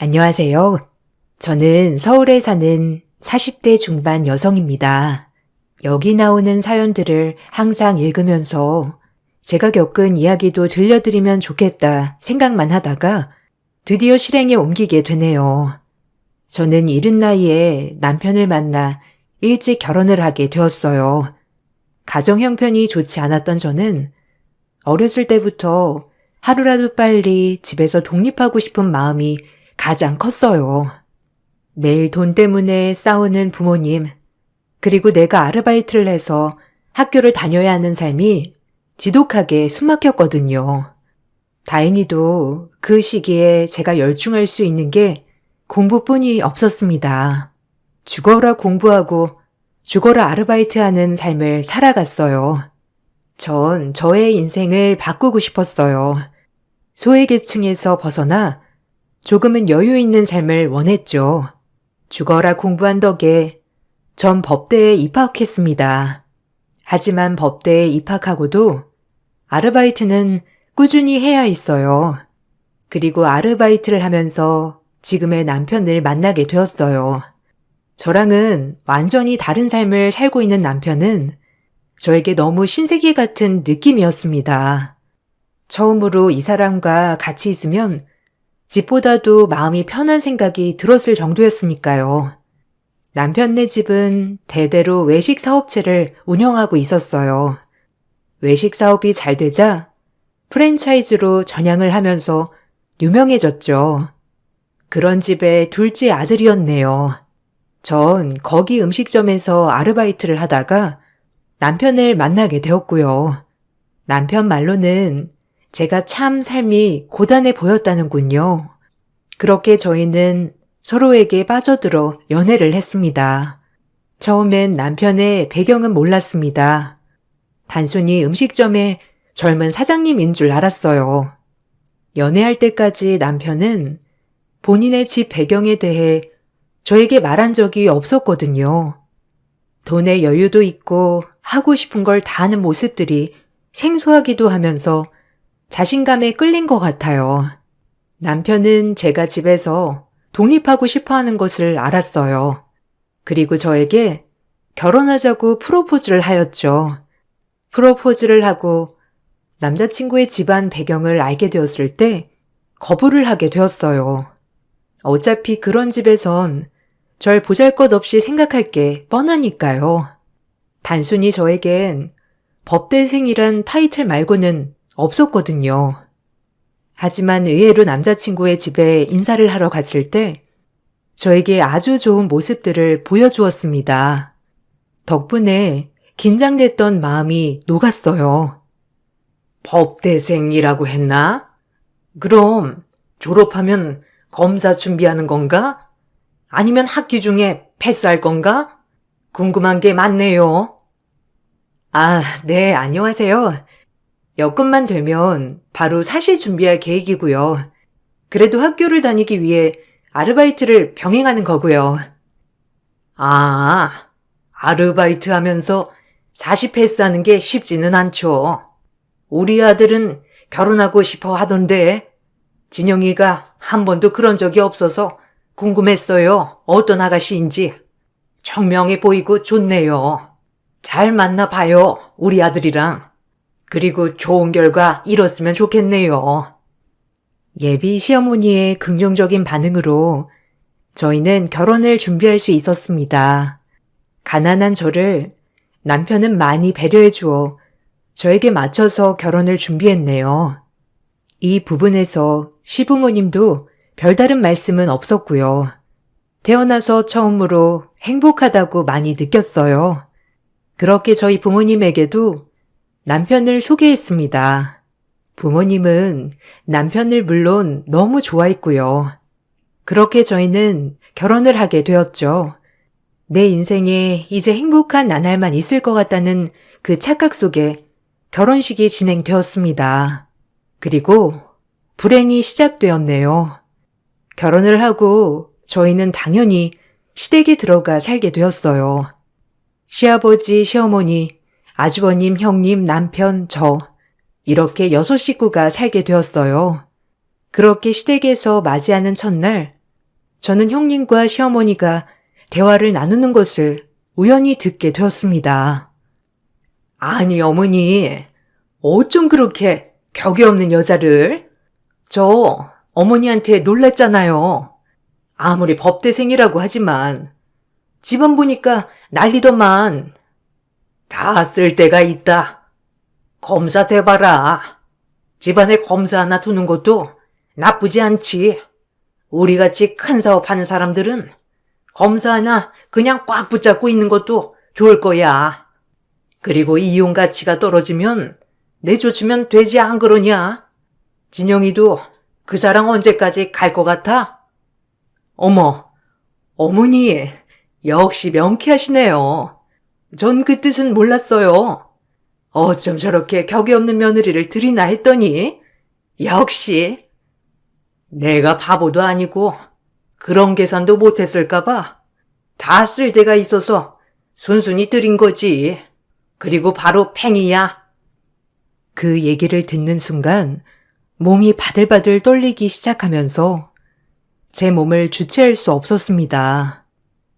안녕하세요. 저는 서울에 사는 40대 중반 여성입니다. 여기 나오는 사연들을 항상 읽으면서 제가 겪은 이야기도 들려드리면 좋겠다 생각만 하다가 드디어 실행에 옮기게 되네요. 저는 이른 나이에 남편을 만나 일찍 결혼을 하게 되었어요. 가정 형편이 좋지 않았던 저는 어렸을 때부터 하루라도 빨리 집에서 독립하고 싶은 마음이 가장 컸어요. 매일 돈 때문에 싸우는 부모님, 그리고 내가 아르바이트를 해서 학교를 다녀야 하는 삶이 지독하게 숨막혔거든요. 다행히도 그 시기에 제가 열중할 수 있는 게 공부뿐이 없었습니다. 죽어라 공부하고 죽어라 아르바이트하는 삶을 살아갔어요. 전 저의 인생을 바꾸고 싶었어요. 소외계층에서 벗어나 조금은 여유 있는 삶을 원했죠. 죽어라 공부한 덕에 전 법대에 입학했습니다. 하지만 법대에 입학하고도 아르바이트는 꾸준히 해야 했어요. 그리고 아르바이트를 하면서 지금의 남편을 만나게 되었어요. 저랑은 완전히 다른 삶을 살고 있는 남편은 저에게 너무 신세계 같은 느낌이었습니다. 처음으로 이 사람과 같이 있으면 집보다도 마음이 편한 생각이 들었을 정도였으니까요. 남편네 집은 대대로 외식 사업체를 운영하고 있었어요. 외식 사업이 잘 되자 프랜차이즈로 전향을 하면서 유명해졌죠. 그런 집의 둘째 아들이었네요. 전 거기 음식점에서 아르바이트를 하다가 남편을 만나게 되었고요. 남편 말로는 제가 참 삶이 고단해 보였다는군요. 그렇게 저희는 서로에게 빠져들어 연애를 했습니다. 처음엔 남편의 배경은 몰랐습니다. 단순히 음식점의 젊은 사장님인 줄 알았어요. 연애할 때까지 남편은 본인의 집 배경에 대해 저에게 말한 적이 없었거든요. 돈의 여유도 있고 하고 싶은 걸 다 하는 모습들이 생소하기도 하면서 자신감에 끌린 것 같아요. 남편은 제가 집에서 독립하고 싶어 하는 것을 알았어요. 그리고 저에게 결혼하자고 프로포즈를 하였죠. 프로포즈를 하고 남자친구의 집안 배경을 알게 되었을 때 거부를 하게 되었어요. 어차피 그런 집에선 절 보잘것없이 생각할 게 뻔하니까요. 단순히 저에겐 법대생이란 타이틀 말고는 없었거든요. 하지만 의외로 남자친구의 집에 인사를 하러 갔을 때 저에게 아주 좋은 모습들을 보여주었습니다. 덕분에 긴장됐던 마음이 녹았어요. 법대생이라고 했나? 그럼 졸업하면 검사 준비하는 건가? 아니면 학기 중에 패스할 건가? 궁금한 게 많네요. 아, 네, 안녕하세요. 여건만 되면 바로 사실 준비할 계획이고요. 그래도 학교를 다니기 위해 아르바이트를 병행하는 거고요. 아, 아르바이트 하면서 40 패스하는 게 쉽지는 않죠. 우리 아들은 결혼하고 싶어 하던데 진영이가 한 번도 그런 적이 없어서 궁금했어요. 어떤 아가씨인지. 청명해 보이고 좋네요. 잘 만나봐요, 우리 아들이랑. 그리고 좋은 결과 이뤘으면 좋겠네요. 예비 시어머니의 긍정적인 반응으로 저희는 결혼을 준비할 수 있었습니다. 가난한 저를 남편은 많이 배려해 주어 저에게 맞춰서 결혼을 준비했네요. 이 부분에서 시부모님도 별다른 말씀은 없었고요. 태어나서 처음으로 행복하다고 많이 느꼈어요. 그렇게 저희 부모님에게도 남편을 소개했습니다. 부모님은 남편을 물론 너무 좋아했고요. 그렇게 저희는 결혼을 하게 되었죠. 내 인생에 이제 행복한 나날만 있을 것 같다는 그 착각 속에 결혼식이 진행되었습니다. 그리고 불행이 시작되었네요. 결혼을 하고 저희는 당연히 시댁에 들어가 살게 되었어요. 시아버지, 시어머니, 아주버님, 형님, 남편, 저 이렇게 6 식구가 살게 되었어요. 그렇게 시댁에서 맞이하는 첫날 저는 형님과 시어머니가 대화를 나누는 것을 우연히 듣게 되었습니다. 아니, 어머니, 어쩜 그렇게 격이 없는 여자를? 저 어머니한테 놀랐잖아요. 아무리 법대생이라고 하지만 집안 보니까 난리더만. 다 쓸 데가 있다. 검사 돼봐라. 집안에 검사 하나 두는 것도 나쁘지 않지. 우리같이 큰 사업하는 사람들은 검사 하나 그냥 꽉 붙잡고 있는 것도 좋을 거야. 그리고 이용 가치가 떨어지면 내쫓으면 되지 안 그러냐? 진영이도 그 사람 언제까지 갈 것 같아? 어머, 어머니, 역시 명쾌하시네요. 전 그 뜻은 몰랐어요. 어쩜 저렇게 격이 없는 며느리를 들이나 했더니 역시 내가 바보도 아니고 그런 계산도 못했을까봐 다 쓸 데가 있어서 순순히 들인 거지. 그리고 바로 팽이야. 그 얘기를 듣는 순간 몸이 바들바들 떨리기 시작하면서 제 몸을 주체할 수 없었습니다.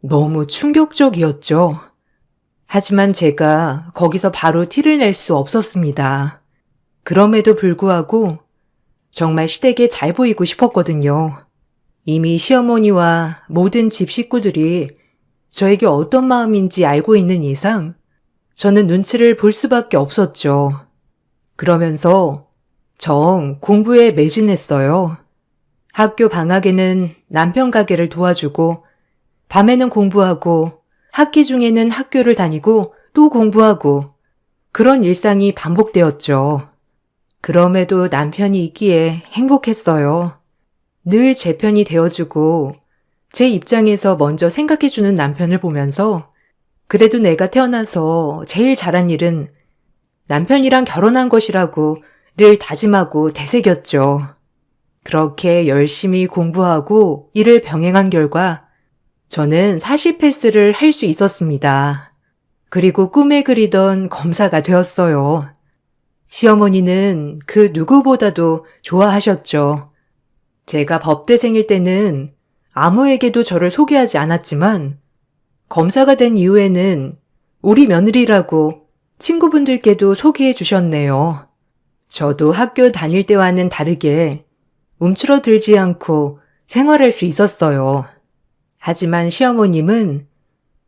너무 충격적이었죠. 하지만 제가 거기서 바로 티를 낼 수 없었습니다. 그럼에도 불구하고 정말 시댁에 잘 보이고 싶었거든요. 이미 시어머니와 모든 집 식구들이 저에게 어떤 마음인지 알고 있는 이상 저는 눈치를 볼 수밖에 없었죠. 그러면서 정 공부에 매진했어요. 학교 방학에는 남편 가게를 도와주고 밤에는 공부하고 학기 중에는 학교를 다니고 또 공부하고 그런 일상이 반복되었죠. 그럼에도 남편이 있기에 행복했어요. 늘 제 편이 되어주고 제 입장에서 먼저 생각해주는 남편을 보면서 그래도 내가 태어나서 제일 잘한 일은 남편이랑 결혼한 것이라고 늘 다짐하고 되새겼죠. 그렇게 열심히 공부하고 일을 병행한 결과 저는 40 패스를 할 수 있었습니다. 그리고 꿈에 그리던 검사가 되었어요. 시어머니는 그 누구보다도 좋아하셨죠. 제가 법대생일 때는 아무에게도 저를 소개하지 않았지만 검사가 된 이후에는 우리 며느리라고 친구분들께도 소개해 주셨네요. 저도 학교 다닐 때와는 다르게 움츠러들지 않고 생활할 수 있었어요. 하지만 시어머님은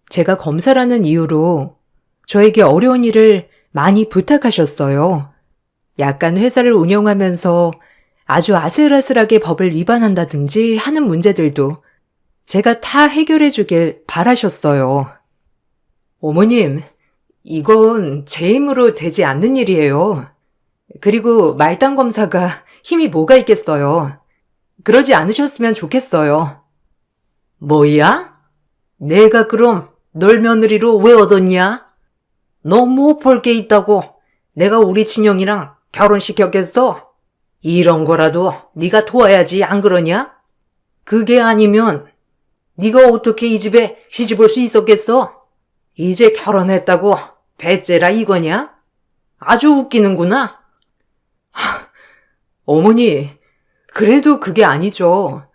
제가 검사라는 이유로 저에게 어려운 일을 많이 부탁하셨어요. 약간 회사를 운영하면서 아주 아슬아슬하게 법을 위반한다든지 하는 문제들도 제가 다 해결해 주길 바라셨어요. 어머님, 이건 제 힘으로 되지 않는 일이에요. 그리고 말단 검사가 힘이 뭐가 있겠어요. 그러지 않으셨으면 좋겠어요. 뭐야? 내가 그럼 널 며느리로 왜 얻었냐? 너 뭐 볼 게 있다고 내가 우리 진영이랑 결혼시켰겠어? 이런 거라도 네가 도와야지 안 그러냐? 그게 아니면 네가 어떻게 이 집에 시집 올 수 있었겠어? 이제 결혼했다고 배째라 이거냐? 아주 웃기는구나. 어머니, 그래도 그게 아니죠.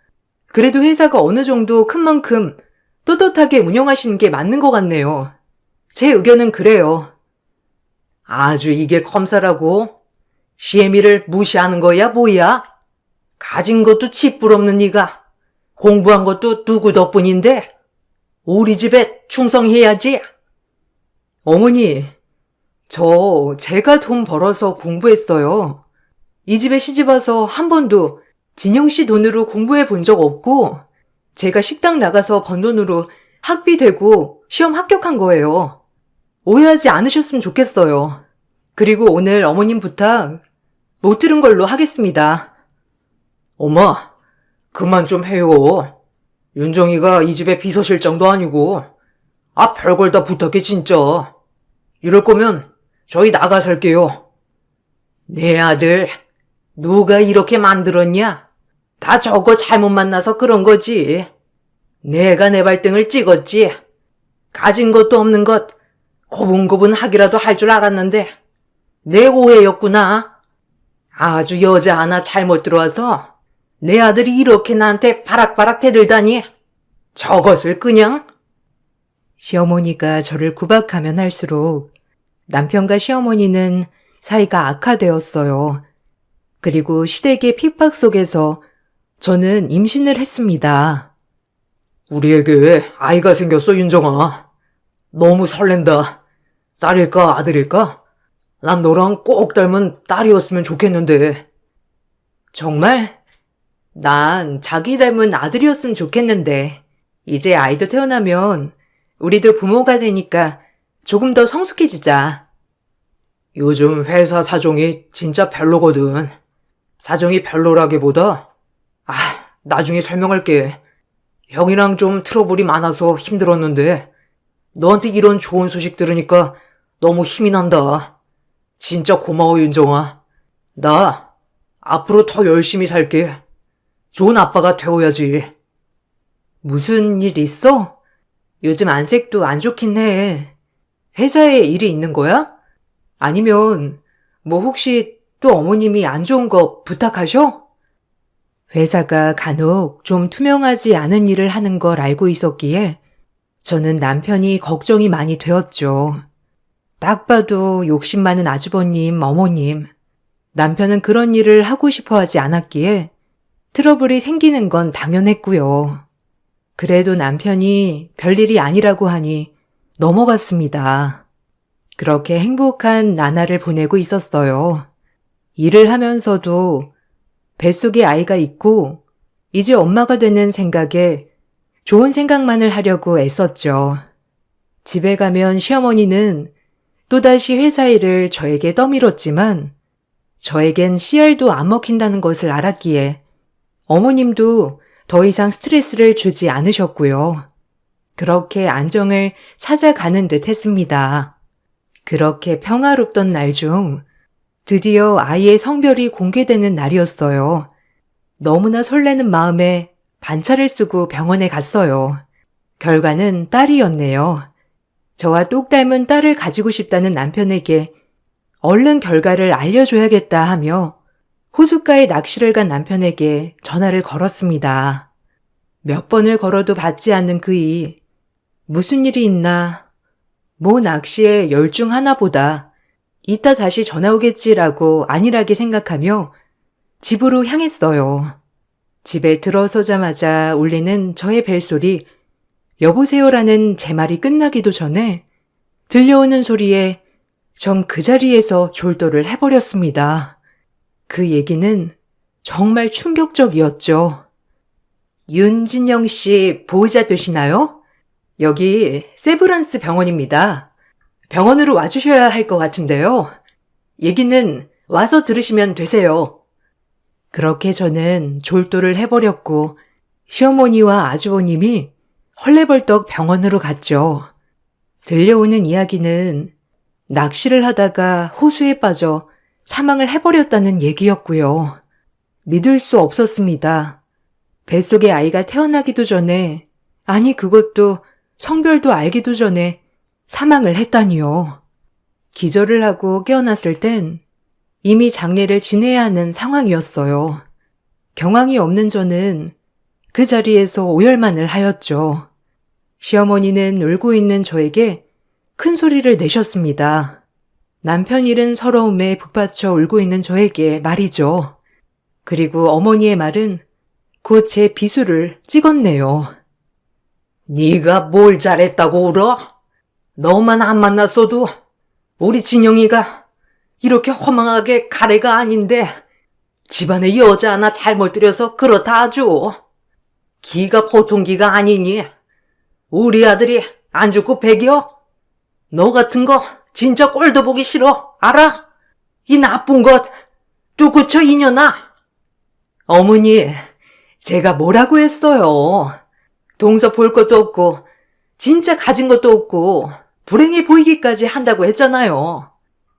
그래도 회사가 어느 정도 큰 만큼 떳떳하게 운영하시는 게 맞는 것 같네요. 제 의견은 그래요. 아주 이게 검사라고? 시애미를 무시하는 거야 뭐야? 가진 것도 치뿔없는 네가 공부한 것도 누구 덕분인데 우리 집에 충성해야지. 어머니, 제가 돈 벌어서 공부했어요. 이 집에 시집와서 한 번도 진영 씨 돈으로 공부해 본 적 없고 제가 식당 나가서 번 돈으로 학비 대고 시험 합격한 거예요. 오해하지 않으셨으면 좋겠어요. 그리고 오늘 어머님 부탁 못 들은 걸로 하겠습니다. 엄마, 그만 좀 해요. 윤정이가 이 집에 비서실장도 아니고 별걸 다 부탁해 진짜. 이럴 거면 저희 나가 살게요. 내 아들 누가 이렇게 만들었냐? 다 저거 잘못 만나서 그런 거지. 내가 내 발등을 찍었지. 가진 것도 없는 것 고분고분하기라도 할 줄 알았는데 내 오해였구나. 아주 여자 하나 잘못 들어와서 내 아들이 이렇게 나한테 바락바락 대들다니. 저것을 그냥? 시어머니가 저를 구박하면 할수록 남편과 시어머니는 사이가 악화되었어요. 그리고 시댁의 핍박 속에서 저는 임신을 했습니다. 우리에게 아이가 생겼어, 윤정아. 너무 설렌다. 딸일까, 아들일까? 난 너랑 꼭 닮은 딸이었으면 좋겠는데. 정말? 난 자기 닮은 아들이었으면 좋겠는데. 이제 아이도 태어나면 우리도 부모가 되니까 조금 더 성숙해지자. 요즘 회사 사정이 진짜 별로거든. 사정이 별로라기보다, 나중에 설명할게. 형이랑 좀 트러블이 많아서 힘들었는데, 너한테 이런 좋은 소식 들으니까 너무 힘이 난다. 진짜 고마워, 윤정아. 나 앞으로 더 열심히 살게. 좋은 아빠가 되어야지. 무슨 일 있어? 요즘 안색도 안 좋긴 해. 회사에 일이 있는 거야? 아니면 뭐 혹시 또 어머님이 안 좋은 거 부탁하셔? 회사가 간혹 좀 투명하지 않은 일을 하는 걸 알고 있었기에 저는 남편이 걱정이 많이 되었죠. 딱 봐도 욕심 많은 아주버님, 어머님. 남편은 그런 일을 하고 싶어 하지 않았기에 트러블이 생기는 건 당연했고요. 그래도 남편이 별일이 아니라고 하니 넘어갔습니다. 그렇게 행복한 나날을 보내고 있었어요. 일을 하면서도 뱃속에 아이가 있고 이제 엄마가 되는 생각에 좋은 생각만을 하려고 애썼죠. 집에 가면 시어머니는 또다시 회사 일을 저에게 떠밀었지만 저에겐 씨알도 안 먹힌다는 것을 알았기에 어머님도 더 이상 스트레스를 주지 않으셨고요. 그렇게 안정을 찾아가는 듯 했습니다. 그렇게 평화롭던 날 중 드디어 아이의 성별이 공개되는 날이었어요. 너무나 설레는 마음에 반차를 쓰고 병원에 갔어요. 결과는 딸이었네요. 저와 똑 닮은 딸을 가지고 싶다는 남편에게 얼른 결과를 알려줘야겠다 하며 호숫가에 낚시를 간 남편에게 전화를 걸었습니다. 몇 번을 걸어도 받지 않는 그이 무슨 일이 있나? 뭐 낚시에 열중 하나보다 이따 다시 전화 오겠지라고 안일하게 생각하며 집으로 향했어요. 집에 들어서자마자 울리는 저의 벨소리, 여보세요라는 제 말이 끝나기도 전에 들려오는 소리에 전 그 자리에서 졸도를 해버렸습니다. 그 얘기는 정말 충격적이었죠. 윤진영 씨 보호자 되시나요? 여기 세브란스 병원입니다. 병원으로 와주셔야 할 것 같은데요. 얘기는 와서 들으시면 되세요. 그렇게 저는 졸도를 해버렸고 시어머니와 아주버님이 헐레벌떡 병원으로 갔죠. 들려오는 이야기는 낚시를 하다가 호수에 빠져 사망을 해버렸다는 얘기였고요. 믿을 수 없었습니다. 뱃속에 아이가 태어나기도 전에, 아니 그것도 성별도 알기도 전에 사망을 했다니요. 기절을 하고 깨어났을 땐 이미 장례를 지내야 하는 상황이었어요. 경황이 없는 저는 그 자리에서 오열만을 하였죠. 시어머니는 울고 있는 저에게 큰 소리를 내셨습니다. 남편 잃은 서러움에 북받쳐 울고 있는 저에게 말이죠. 그리고 어머니의 말은 곧 제 비수를 찍었네요. 네가 뭘 잘했다고 울어? 너만 안 만났어도 우리 진영이가 이렇게 허망하게 가래가 아닌데 집안에 여자 하나 잘못 들여서 그렇다 아주. 기가 보통 기가 아니니 우리 아들이 안 죽고 백이여? 너 같은 거 진짜 꼴도 보기 싫어, 알아? 이 나쁜 것 뚜고 쳐 이년아. 어머니, 제가 뭐라고 했어요. 동서 볼 것도 없고 진짜 가진 것도 없고 불행해 보이기까지 한다고 했잖아요.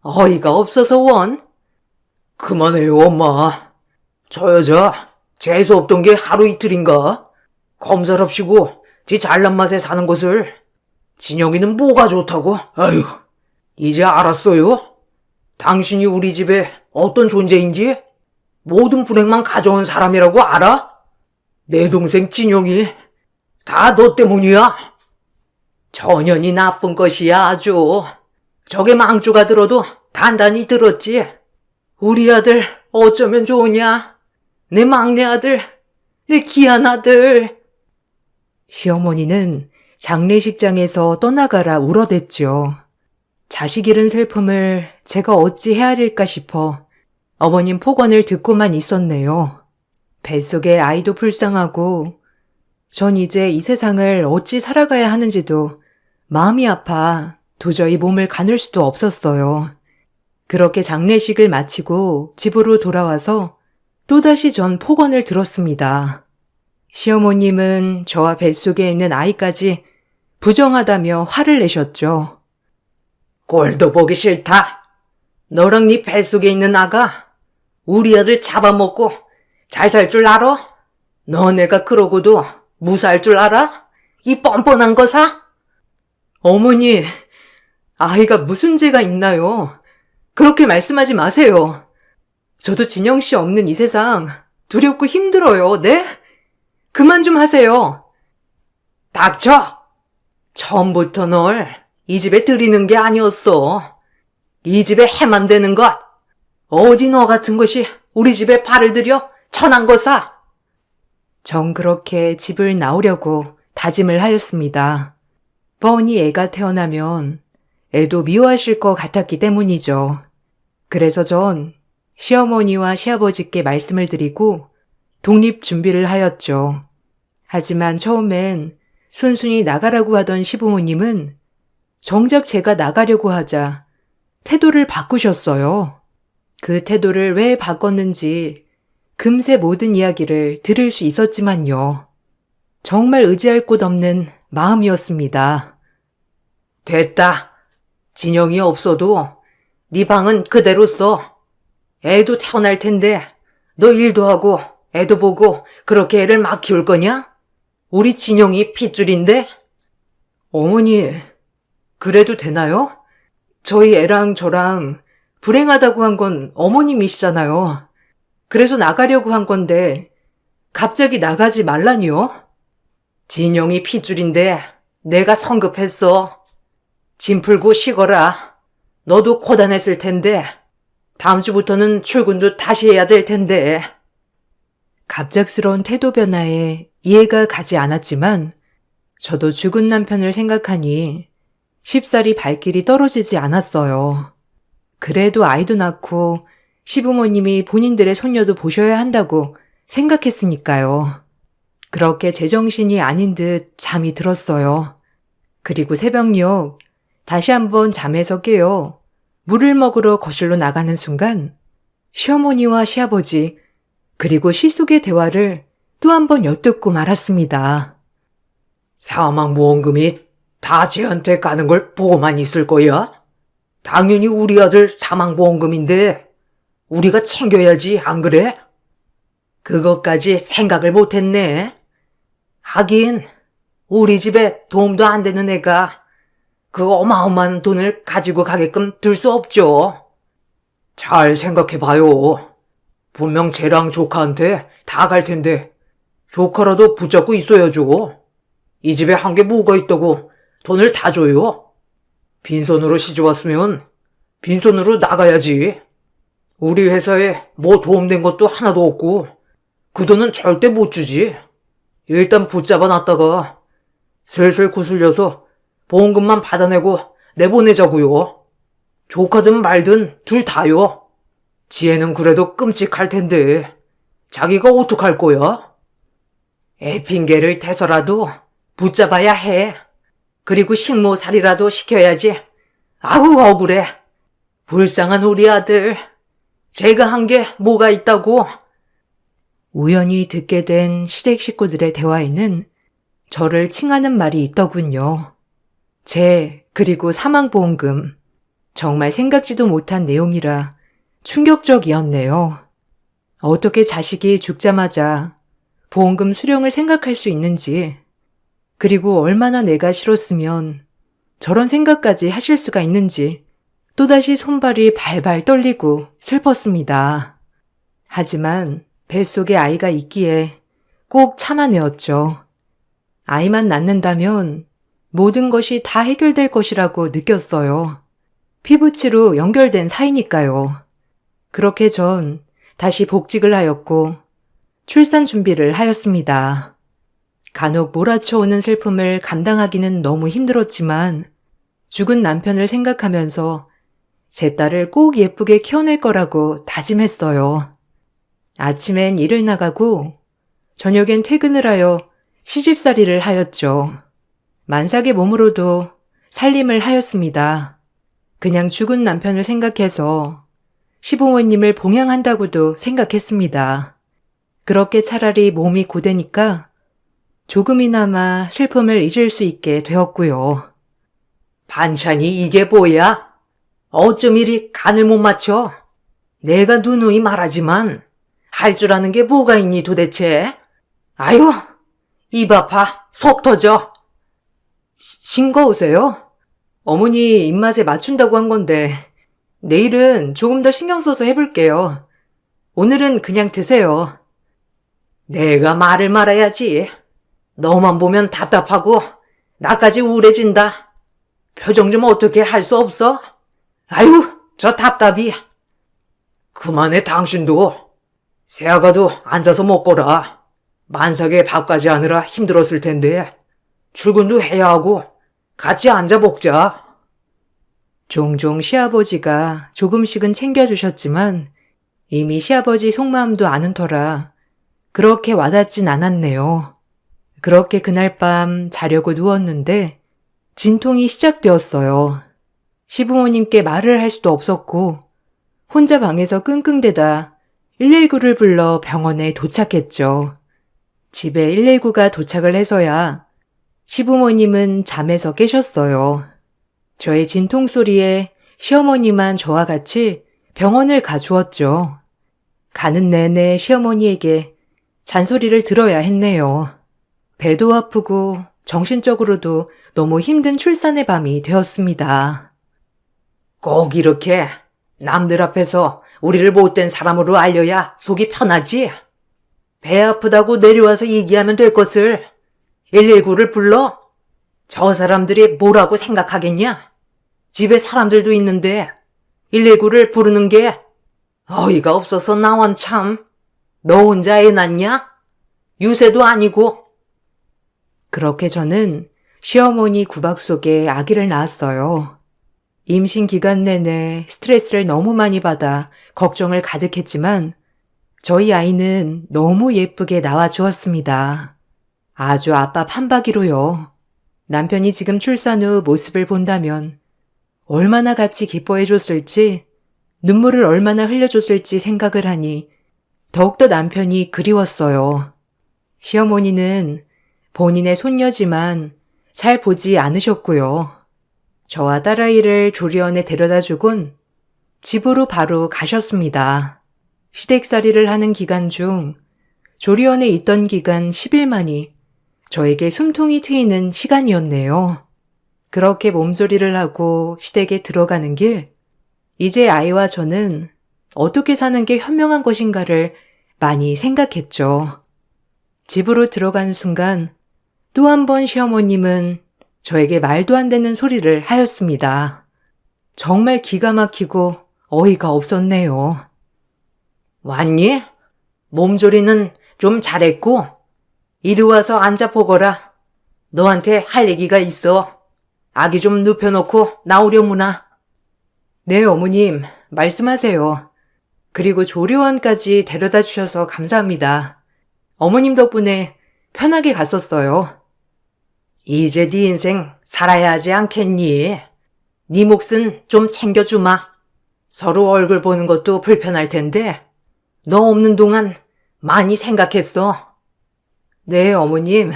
어이가 없어서 원. 그만해요, 엄마. 저 여자 재수 없던 게 하루 이틀인가? 검사랍시고 지 잘난 맛에 사는 것을. 진영이는 뭐가 좋다고? 아유, 이제 알았어요? 당신이 우리 집에 어떤 존재인지? 모든 불행만 가져온 사람이라고 알아? 내 동생 진영이 다 너 때문이야. 전현이 나쁜 것이야 아주. 저게 망조가 들어도 단단히 들었지. 우리 아들 어쩌면 좋으냐. 내 막내 아들, 내 귀한 아들. 시어머니는 장례식장에서 떠나가라 울어댔죠. 자식 잃은 슬픔을 제가 어찌 헤아릴까 싶어 어머님 폭언을 듣고만 있었네요. 뱃속에 아이도 불쌍하고 전 이제 이 세상을 어찌 살아가야 하는지도 마음이 아파 도저히 몸을 가눌 수도 없었어요. 그렇게 장례식을 마치고 집으로 돌아와서 또다시 전 폭언을 들었습니다. 시어머님은 저와 뱃속에 있는 아이까지 부정하다며 화를 내셨죠. 꼴도 보기 싫다. 너랑 네 뱃속에 있는 아가 우리 아들 잡아먹고 잘 살 줄 알아? 너네가 그러고도 무사할 줄 알아? 이 뻔뻔한 거사? 어머니, 아이가 무슨 죄가 있나요? 그렇게 말씀하지 마세요. 저도 진영 씨 없는 이 세상 두렵고 힘들어요, 네? 그만 좀 하세요. 닥쳐! 처음부터 널 이 집에 들이는 게 아니었어. 이 집에 해만 되는 것. 어디 너 같은 것이 우리 집에 발을 들여 천한 거사. 전 그렇게 집을 나오려고 다짐을 하였습니다. 뻔히 애가 태어나면 애도 미워하실 것 같았기 때문이죠. 그래서 전 시어머니와 시아버지께 말씀을 드리고 독립 준비를 하였죠. 하지만 처음엔 순순히 나가라고 하던 시부모님은 정작 제가 나가려고 하자 태도를 바꾸셨어요. 그 태도를 왜 바꿨는지 금세 모든 이야기를 들을 수 있었지만요. 정말 의지할 곳 없는 마음이었습니다. 됐다. 진영이 없어도 네 방은 그대로 써. 애도 태어날 텐데 너 일도 하고 애도 보고 그렇게 애를 막 키울 거냐? 우리 진영이 핏줄인데? 어머니, 그래도 되나요? 저희 애랑 저랑 불행하다고 한 건 어머님이시잖아요. 그래서 나가려고 한 건데 갑자기 나가지 말라니요? 진영이 핏줄인데 내가 성급했어. 짐 풀고 쉬거라. 너도 고단했을 텐데 다음 주부터는 출근도 다시 해야 될 텐데. 갑작스러운 태도 변화에 이해가 가지 않았지만 저도 죽은 남편을 생각하니 쉽사리 발길이 떨어지지 않았어요. 그래도 아이도 낳고 시부모님이 본인들의 손녀도 보셔야 한다고 생각했으니까요. 그렇게 제정신이 아닌 듯 잠이 들었어요. 그리고 새벽녘 다시 한번 잠에서 깨어 물을 먹으러 거실로 나가는 순간 시어머니와 시아버지 그리고 시숙의 대화를 또 한 번 엿듣고 말았습니다. 사망보험금이 다 쟤한테 가는 걸 보고만 있을 거야? 당연히 우리 아들 사망보험금인데 우리가 챙겨야지, 안 그래? 그것까지 생각을 못했네. 하긴 우리 집에 도움도 안 되는 애가 그 어마어마한 돈을 가지고 가게끔 둘 수 없죠. 잘 생각해봐요. 분명 쟤랑 조카한테 다 갈 텐데 조카라도 붙잡고 있어야죠. 이 집에 한 게 뭐가 있다고 돈을 다 줘요. 빈손으로 시집왔으면 빈손으로 나가야지. 우리 회사에 뭐 도움된 것도 하나도 없고 그 돈은 절대 못 주지. 일단 붙잡아 놨다가 슬슬 구슬려서 보험금만 받아내고 내보내자고요. 조카든 말든 둘 다요. 지혜는 그래도 끔찍할 텐데 자기가 어떡할 거야? 애 핑계를 대서라도 붙잡아야 해. 그리고 식모살이라도 시켜야지. 아우 억울해. 불쌍한 우리 아들. 제가 한 게 뭐가 있다고? 우연히 듣게 된 시댁 식구들의 대화에는 저를 칭하는 말이 있더군요. 그리고 사망보험금. 정말 생각지도 못한 내용이라 충격적이었네요. 어떻게 자식이 죽자마자 보험금 수령을 생각할 수 있는지, 그리고 얼마나 내가 싫었으면 저런 생각까지 하실 수가 있는지 또다시 손발이 발발 떨리고 슬펐습니다. 하지만 뱃속에 아이가 있기에 꼭 참아내었죠. 아이만 낳는다면 모든 것이 다 해결될 것이라고 느꼈어요. 피부치로 연결된 사이니까요. 그렇게 전 다시 복직을 하였고 출산 준비를 하였습니다. 간혹 몰아쳐오는 슬픔을 감당하기는 너무 힘들었지만 죽은 남편을 생각하면서 제 딸을 꼭 예쁘게 키워낼 거라고 다짐했어요. 아침엔 일을 나가고 저녁엔 퇴근을 하여 시집살이를 하였죠. 만삭의 몸으로도 살림을 하였습니다. 그냥 죽은 남편을 생각해서 시부모님을 봉양한다고도 생각했습니다. 그렇게 차라리 몸이 고되니까 조금이나마 슬픔을 잊을 수 있게 되었고요. 반찬이 이게 뭐야? 어쩜 이리 간을 못 맞춰? 내가 누누이 말하지만 할 줄 아는 게 뭐가 있니 도대체? 아유, 입 아파, 속 터져. 싱거우세요? 어머니 입맛에 맞춘다고 한 건데 내일은 조금 더 신경 써서 해볼게요. 오늘은 그냥 드세요. 내가 말을 말아야지. 너만 보면 답답하고 나까지 우울해진다. 표정 좀 어떻게 할 수 없어? 아유, 저 답답이. 그만해 당신도. 새아가도 앉아서 먹거라. 만삭에 밥까지 하느라 힘들었을 텐데 출근도 해야 하고 같이 앉아 먹자. 종종 시아버지가 조금씩은 챙겨주셨지만 이미 시아버지 속마음도 아는 터라 그렇게 와닿진 않았네요. 그렇게 그날 밤 자려고 누웠는데 진통이 시작되었어요. 시부모님께 말을 할 수도 없었고 혼자 방에서 끙끙대다 119를 불러 병원에 도착했죠. 집에 119가 도착을 해서야 시부모님은 잠에서 깨셨어요. 저의 진통 소리에 시어머니만 저와 같이 병원을 가주었죠. 가는 내내 시어머니에게 잔소리를 들어야 했네요. 배도 아프고 정신적으로도 너무 힘든 출산의 밤이 되었습니다. 꼭 이렇게 남들 앞에서 우리를 못된 사람으로 알려야 속이 편하지. 배 아프다고 내려와서 얘기하면 될 것을 119를 불러? 저 사람들이 뭐라고 생각하겠냐? 집에 사람들도 있는데 119를 부르는 게 어이가 없어서 나원 참. 너 혼자 애 낳냐? 유세도 아니고. 그렇게 저는 시어머니 구박 속에 아기를 낳았어요. 임신 기간 내내 스트레스를 너무 많이 받아 걱정을 가득했지만 저희 아이는 너무 예쁘게 나와주었습니다. 아주 아빠 판박이로요. 남편이 지금 출산 후 모습을 본다면 얼마나 같이 기뻐해줬을지 눈물을 얼마나 흘려줬을지 생각을 하니 더욱더 남편이 그리웠어요. 시어머니는 본인의 손녀지만 잘 보지 않으셨고요. 저와 딸아이를 조리원에 데려다주곤 집으로 바로 가셨습니다. 시댁살이를 하는 기간 중 조리원에 있던 기간 10일만이 저에게 숨통이 트이는 시간이었네요. 그렇게 몸조리를 하고 시댁에 들어가는 길, 이제 아이와 저는 어떻게 사는 게 현명한 것인가를 많이 생각했죠. 집으로 들어가는 순간 또 한 번 시어머님은 저에게 말도 안 되는 소리를 하였습니다. 정말 기가 막히고 어이가 없었네요. 왔니? 몸조리는 좀 잘했고 이리 와서 앉아 보거라. 너한테 할 얘기가 있어. 아기 좀 눕혀놓고 나오려무나. 네, 어머님, 말씀하세요. 그리고 조리원까지 데려다 주셔서 감사합니다. 어머님 덕분에 편하게 갔었어요. 이제 네 인생 살아야 하지 않겠니? 네 몫은 좀 챙겨주마. 서로 얼굴 보는 것도 불편할 텐데 너 없는 동안 많이 생각했어. 네, 어머님.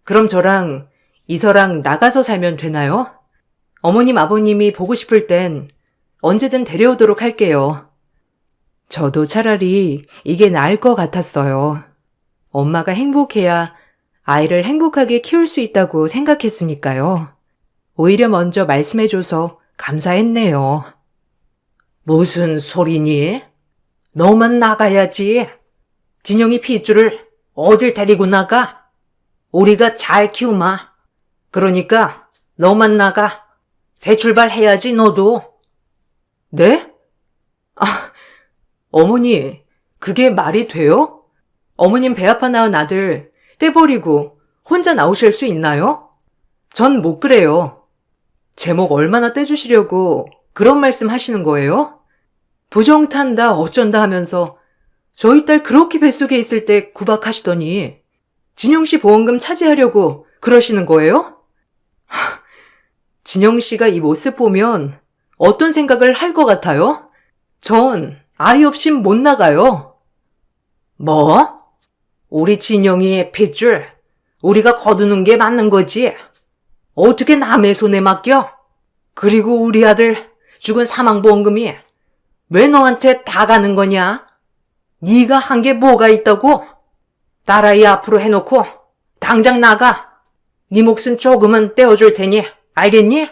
그럼 저랑 이서랑 나가서 살면 되나요? 어머님, 아버님이 보고 싶을 땐 언제든 데려오도록 할게요. 저도 차라리 이게 나을 것 같았어요. 엄마가 행복해야 아이를 행복하게 키울 수 있다고 생각했으니까요. 오히려 먼저 말씀해줘서 감사했네요. 무슨 소리니? 너만 나가야지. 진영이 핏줄을 어딜 데리고 나가? 우리가 잘 키우마. 그러니까 너만 나가. 새 출발해야지 너도. 네? 아, 어머니, 그게 말이 돼요? 어머님 배 아파 낳은 아들 떼버리고 혼자 나오실 수 있나요? 전 못 그래요. 제목 얼마나 떼주시려고 그런 말씀 하시는 거예요? 부정탄다 어쩐다 하면서 저희 딸 그렇게 뱃속에 있을 때 구박하시더니 진영씨 보험금 차지하려고 그러시는 거예요? 진영씨가 이 모습 보면 어떤 생각을 할 것 같아요? 전 아이 없이 못 나가요. 뭐? 우리 진영이 핏줄 우리가 거두는 게 맞는 거지. 어떻게 남의 손에 맡겨? 그리고 우리 아들 죽은 사망보험금이 왜 너한테 다 가는 거냐? 네가 한 게 뭐가 있다고? 딸아이 앞으로 해놓고 당장 나가. 네 몫은 조금은 떼어줄 테니 알겠니?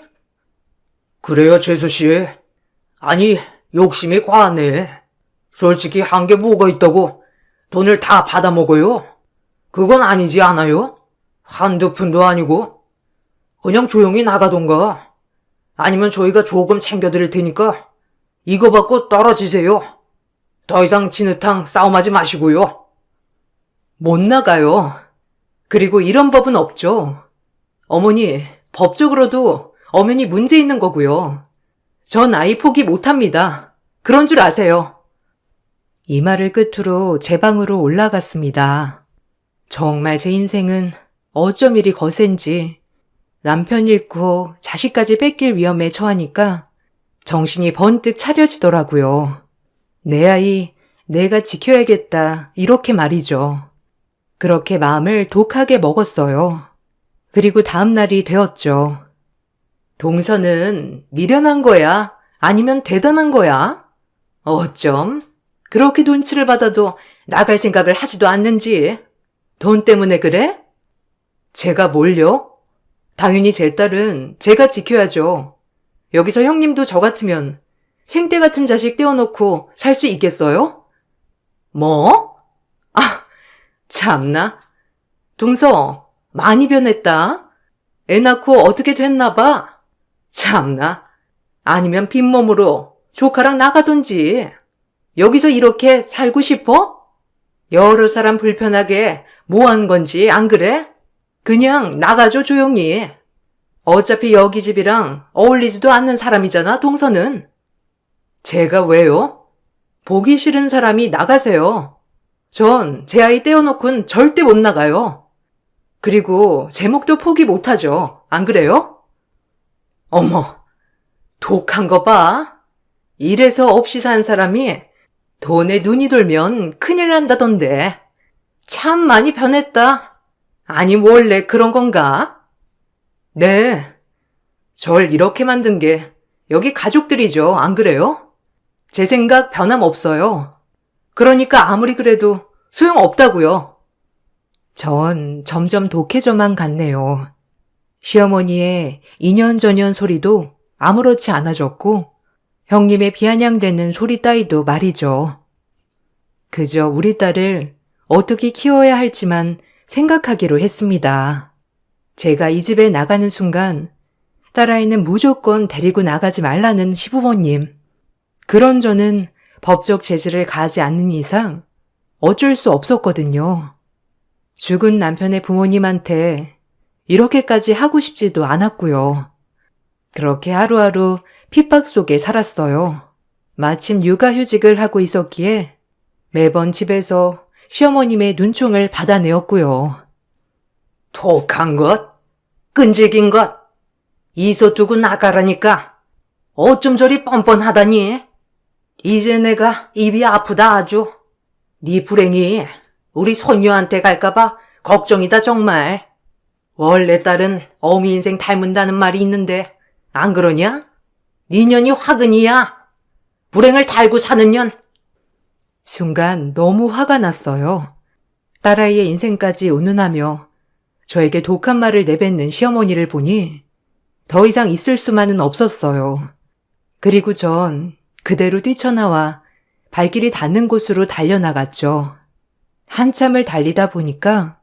그래요, 재수씨. 아니, 욕심이 과하네. 솔직히 한 게 뭐가 있다고 돈을 다 받아먹어요? 그건 아니지 않아요? 한두 푼도 아니고. 그냥 조용히 나가던가. 아니면 저희가 조금 챙겨드릴 테니까 이거 받고 떨어지세요. 더 이상 진흙탕 싸움하지 마시고요. 못 나가요. 그리고 이런 법은 없죠. 어머니, 법적으로도 엄연히 문제 있는 거고요. 전 아이 포기 못합니다. 그런 줄 아세요. 이 말을 끝으로 제 방으로 올라갔습니다. 정말 제 인생은 어쩜 이리 거센지 남편 잃고 자식까지 뺏길 위험에 처하니까 정신이 번뜩 차려지더라고요. 내 아이 내가 지켜야겠다 이렇게 말이죠. 그렇게 마음을 독하게 먹었어요. 그리고 다음 날이 되었죠. 동서는 미련한 거야? 아니면 대단한 거야? 어쩜 그렇게 눈치를 받아도 나갈 생각을 하지도 않는지. 돈 때문에 그래? 제가 뭘요? 당연히 제 딸은 제가 지켜야죠. 여기서 형님도 저 같으면 생떼 같은 자식 떼어놓고 살 수 있겠어요? 뭐? 아, 참나. 동서, 많이 변했다. 애 낳고 어떻게 됐나 봐. 참나. 아니면 빈몸으로 조카랑 나가던지. 여기서 이렇게 살고 싶어? 여러 사람 불편하게 뭐 한 건지 안 그래? 그냥 나가줘 조용히. 어차피 여기 집이랑 어울리지도 않는 사람이잖아, 동서는. 제가 왜요? 보기 싫은 사람이 나가세요. 전 제 아이 떼어놓고는 절대 못 나가요. 그리고 제목도 포기 못하죠. 안 그래요? 어머, 독한 거 봐. 이래서 없이 산 사람이 돈에 눈이 돌면 큰일 난다던데. 참 많이 변했다. 아니, 원래 그런 건가? 네. 절 이렇게 만든 게 여기 가족들이죠. 안 그래요? 제 생각 변함없어요. 그러니까 아무리 그래도 소용없다고요. 전 점점 독해져만 갔네요. 시어머니의 이년저년 소리도 아무렇지 않아졌고 형님의 비아냥대는 소리 따위도 말이죠. 그저 우리 딸을 어떻게 키워야 할지만 생각하기로 했습니다. 제가 이 집에 나가는 순간 딸아이는 무조건 데리고 나가지 말라는 시부모님. 그런 저는 법적 제지를 가하지 않는 이상 어쩔 수 없었거든요. 죽은 남편의 부모님한테 이렇게까지 하고 싶지도 않았고요. 그렇게 하루하루 핍박 속에 살았어요. 마침 육아휴직을 하고 있었기에 매번 집에서 시어머님의 눈총을 받아내었고요. 독한 것, 끈질긴 것, 이소 두고 나가라니까 어쩜 저리 뻔뻔하다니. 이제 내가 입이 아프다 아주. 네 불행이 우리 손녀한테 갈까봐 걱정이다 정말. 원래 딸은 어미 인생 닮은다는 말이 있는데 안 그러냐? 네 년이 화근이야. 불행을 달고 사는 년. 순간 너무 화가 났어요. 딸아이의 인생까지 운운하며 저에게 독한 말을 내뱉는 시어머니를 보니 더 이상 있을 수만은 없었어요. 그리고 전 그대로 뛰쳐나와 발길이 닿는 곳으로 달려나갔죠. 한참을 달리다 보니까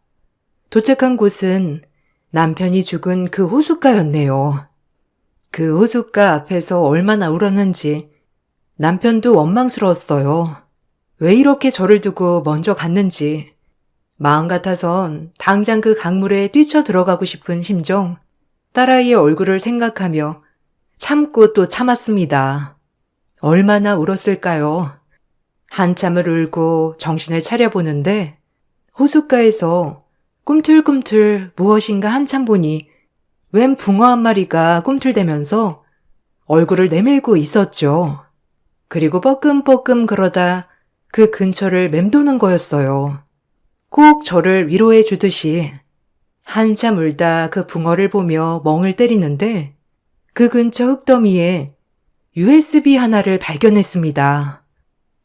도착한 곳은 남편이 죽은 그 호숫가였네요. 그 호숫가 앞에서 얼마나 울었는지 남편도 원망스러웠어요. 왜 이렇게 저를 두고 먼저 갔는지. 마음 같아선 당장 그 강물에 뛰쳐 들어가고 싶은 심정, 딸아이의 얼굴을 생각하며 참고 또 참았습니다. 얼마나 울었을까요? 한참을 울고 정신을 차려보는데 호숫가에서 꿈틀꿈틀 무엇인가 한참 보니 웬 붕어 한 마리가 꿈틀대면서 얼굴을 내밀고 있었죠. 그리고 뻐끔뻐끔 그러다 그 근처를 맴도는 거였어요. 꼭 저를 위로해 주듯이. 한참 울다 그 붕어를 보며 멍을 때리는데 그 근처 흙더미에 USB 하나를 발견했습니다.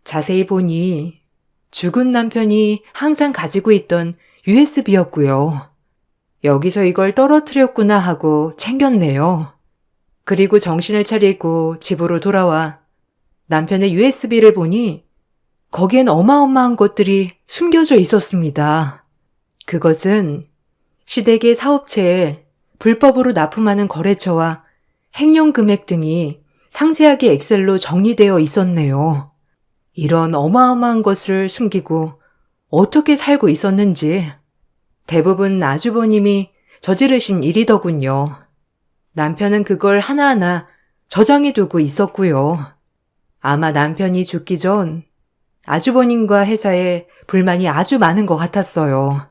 자세히 보니 죽은 남편이 항상 가지고 있던 USB였고요. 여기서 이걸 떨어뜨렸구나 하고 챙겼네요. 그리고 정신을 차리고 집으로 돌아와 남편의 USB를 보니 거기엔 어마어마한 것들이 숨겨져 있었습니다. 그것은 시댁의 사업체에 불법으로 납품하는 거래처와 횡령 금액 등이 상세하게 엑셀로 정리되어 있었네요. 이런 어마어마한 것을 숨기고 어떻게 살고 있었는지 대부분 아주버님이 저지르신 일이더군요. 남편은 그걸 하나하나 저장해 두고 있었고요. 아마 남편이 죽기 전 아주버님과 회사에 불만이 아주 많은 것 같았어요.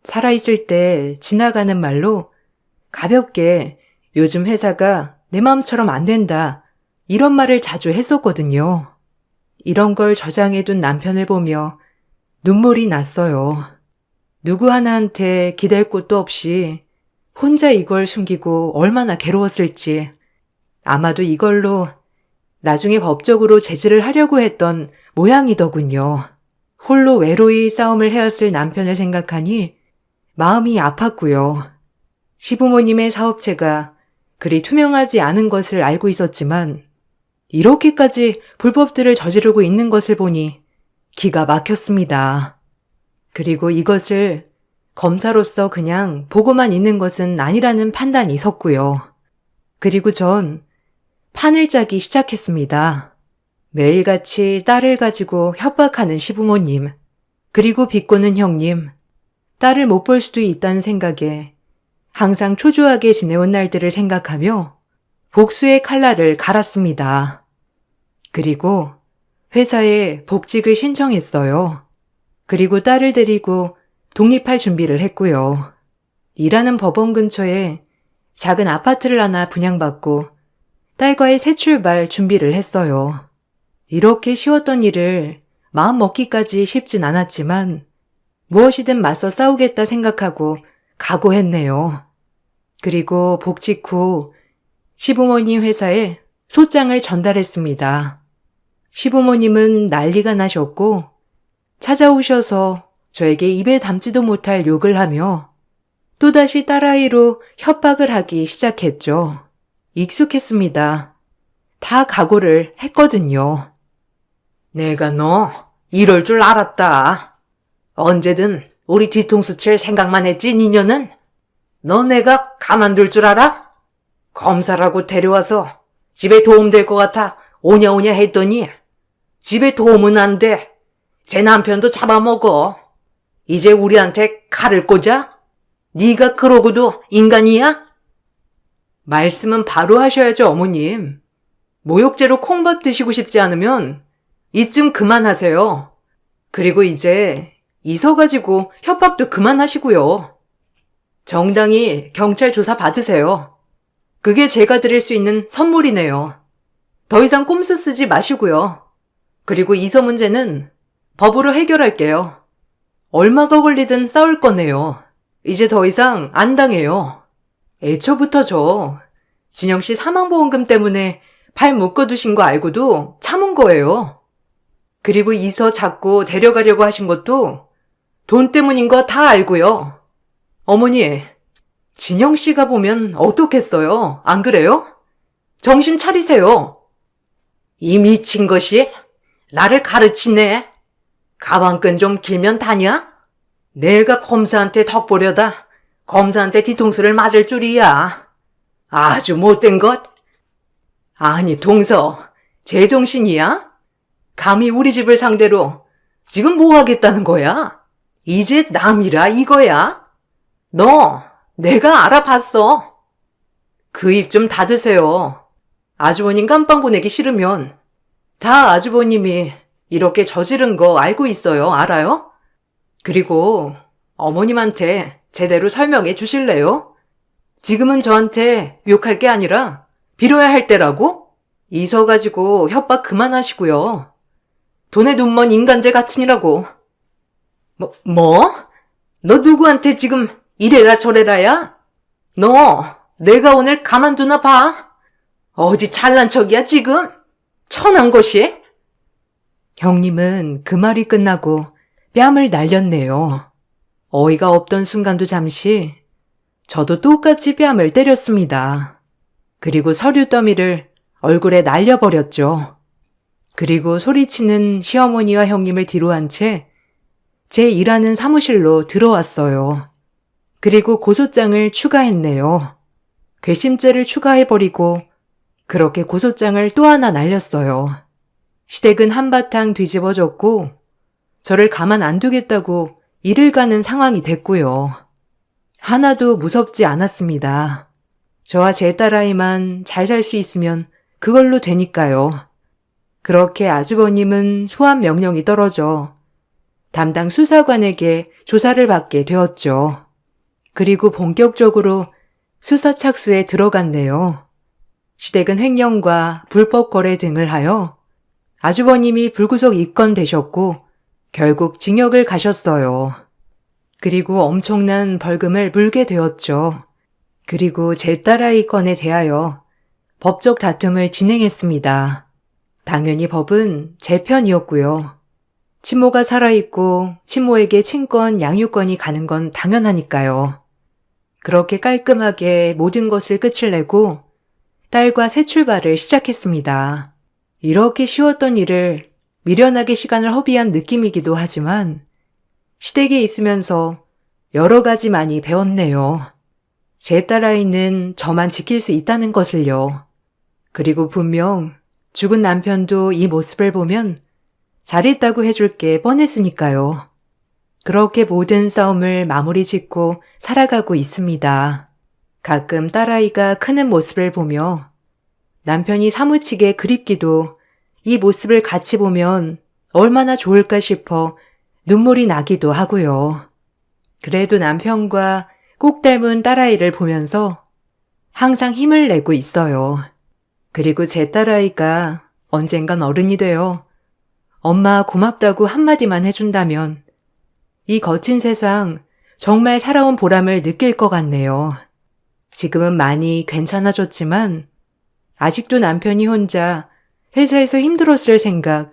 살아있을 때 지나가는 말로 가볍게 요즘 회사가 내 마음처럼 안 된다 이런 말을 자주 했었거든요. 이런 걸 저장해둔 남편을 보며 눈물이 났어요. 누구 하나한테 기댈 곳도 없이 혼자 이걸 숨기고 얼마나 괴로웠을지. 아마도 이걸로 나중에 법적으로 제지를 하려고 했던 모양이더군요. 홀로 외로이 싸움을 해왔을 남편을 생각하니 마음이 아팠고요. 시부모님의 사업체가 그리 투명하지 않은 것을 알고 있었지만 이렇게까지 불법들을 저지르고 있는 것을 보니 기가 막혔습니다. 그리고 이것을 검사로서 그냥 보고만 있는 것은 아니라는 판단이 섰고요. 그리고 전 판을 짜기 시작했습니다. 매일같이 딸을 가지고 협박하는 시부모님, 그리고 비꼬는 형님, 딸을 못 볼 수도 있다는 생각에 항상 초조하게 지내온 날들을 생각하며 복수의 칼날을 갈았습니다. 그리고 회사에 복직을 신청했어요. 그리고 딸을 데리고 독립할 준비를 했고요. 일하는 법원 근처에 작은 아파트를 하나 분양받고 딸과의 새 출발 준비를 했어요. 이렇게 쉬웠던 일을 마음 먹기까지 쉽진 않았지만 무엇이든 맞서 싸우겠다 생각하고 각오했네요. 그리고 복직 후 시부모님 회사에 소장을 전달했습니다. 시부모님은 난리가 나셨고 찾아오셔서 저에게 입에 담지도 못할 욕을 하며 또다시 딸아이로 협박을 하기 시작했죠. 익숙했습니다. 다 각오를 했거든요. 내가 너 이럴 줄 알았다. 언제든 우리 뒤통수 칠 생각만 했지 니녀는? 너 내가 가만둘 줄 알아? 검사라고 데려와서 집에 도움될 것 같아 오냐오냐 했더니 집에 도움은 안 돼. 제 남편도 잡아먹어. 이제 우리한테 칼을 꽂아? 네가 그러고도 인간이야? 말씀은 바로 하셔야죠, 어머님. 모욕죄로 콩밥 드시고 싶지 않으면 이쯤 그만하세요. 그리고 이제 이서 가지고 협박도 그만하시고요. 정당히 경찰 조사 받으세요. 그게 제가 드릴 수 있는 선물이네요. 더 이상 꼼수 쓰지 마시고요. 그리고 이서 문제는 법으로 해결할게요. 얼마가 걸리든 싸울 거네요. 이제 더 이상 안 당해요. 애초부터 진영 씨 사망보험금 때문에 발 묶어두신 거 알고도 참은 거예요. 그리고 이서 자꾸 데려가려고 하신 것도 돈 때문인 거 다 알고요. 어머니, 진영 씨가 보면 어떻겠어요? 안 그래요? 정신 차리세요. 이 미친 것이 나를 가르치네. 가방끈 좀 길면 다냐? 내가 검사한테 덕보려다 검사한테 뒤통수를 맞을 줄이야. 아주 못된 것. 아니, 동서, 제정신이야? 감히 우리 집을 상대로 지금 뭐 하겠다는 거야? 이제 남이라 이거야? 너, 내가 알아봤어. 그 입 좀 닫으세요. 아주버님 깜빵 보내기 싫으면 다 아주버님이 이렇게 저지른 거 알고 있어요. 알아요? 그리고 어머님한테 제대로 설명해 주실래요? 지금은 저한테 욕할 게 아니라 빌어야 할 때라고? 있어가지고 협박 그만하시고요. 돈에 눈먼 인간들 같으니라고. 뭐? 너 누구한테 지금 이래라 저래라야? 너 내가 오늘 가만두나 봐. 어디 잘난 척이야 지금? 천한 것이? 형님은 그 말이 끝나고 뺨을 날렸네요. 어이가 없던 순간도 잠시 저도 똑같이 뺨을 때렸습니다. 그리고 서류 더미를 얼굴에 날려버렸죠. 그리고 소리치는 시어머니와 형님을 뒤로 한 채 제 일하는 사무실로 들어왔어요. 그리고 고소장을 추가했네요. 괘씸죄를 추가해버리고 그렇게 고소장을 또 하나 날렸어요. 시댁은 한바탕 뒤집어졌고 저를 가만 안 두겠다고 일을 가는 상황이 됐고요. 하나도 무섭지 않았습니다. 저와 제 딸아이만 잘 살 수 있으면 그걸로 되니까요. 그렇게 아주버님은 소환 명령이 떨어져 담당 수사관에게 조사를 받게 되었죠. 그리고 본격적으로 수사 착수에 들어갔네요. 시댁은 횡령과 불법 거래 등을 하여 아주버님이 불구속 입건되셨고 결국 징역을 가셨어요. 그리고 엄청난 벌금을 물게 되었죠. 그리고 제 딸아이 건에 대하여 법적 다툼을 진행했습니다. 당연히 법은 제 편이었고요. 친모가 살아있고 친모에게 친권, 양육권이 가는 건 당연하니까요. 그렇게 깔끔하게 모든 것을 끝을 내고 딸과 새 출발을 시작했습니다. 이렇게 쉬웠던 일을 미련하게 시간을 허비한 느낌이기도 하지만 시댁에 있으면서 여러 가지 많이 배웠네요. 제 딸아이는 저만 지킬 수 있다는 것을요. 그리고 분명 죽은 남편도 이 모습을 보면 잘했다고 해줄 게 뻔했으니까요. 그렇게 모든 싸움을 마무리 짓고 살아가고 있습니다. 가끔 딸아이가 크는 모습을 보며 남편이 사무치게 그립기도 이 모습을 같이 보면 얼마나 좋을까 싶어 눈물이 나기도 하고요. 그래도 남편과 꼭 닮은 딸아이를 보면서 항상 힘을 내고 있어요. 그리고 제 딸아이가 언젠간 어른이 되어 엄마 고맙다고 한마디만 해준다면 이 거친 세상 정말 살아온 보람을 느낄 것 같네요. 지금은 많이 괜찮아졌지만 아직도 남편이 혼자 회사에서 힘들었을 생각,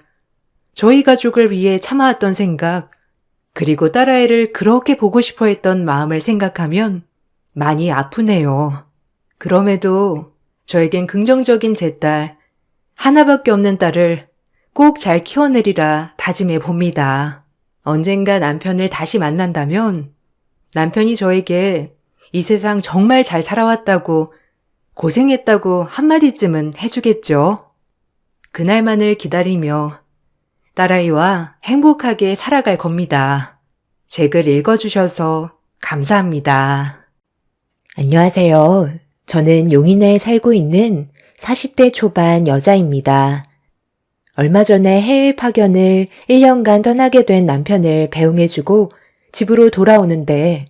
저희 가족을 위해 참아왔던 생각, 그리고 딸아이를 그렇게 보고 싶어 했던 마음을 생각하면 많이 아프네요. 그럼에도 저에겐 긍정적인 제 딸, 하나밖에 없는 딸을 꼭 잘 키워내리라 다짐해 봅니다. 언젠가 남편을 다시 만난다면 남편이 저에게 이 세상 정말 잘 살아왔다고 고생했다고 한마디쯤은 해주겠죠. 그날만을 기다리며 딸아이와 행복하게 살아갈 겁니다. 제 글 읽어주셔서 감사합니다. 안녕하세요. 저는 용인에 살고 있는 40대 초반 여자입니다. 얼마 전에 해외 파견을 1년간 떠나게 된 남편을 배웅해주고 집으로 돌아오는데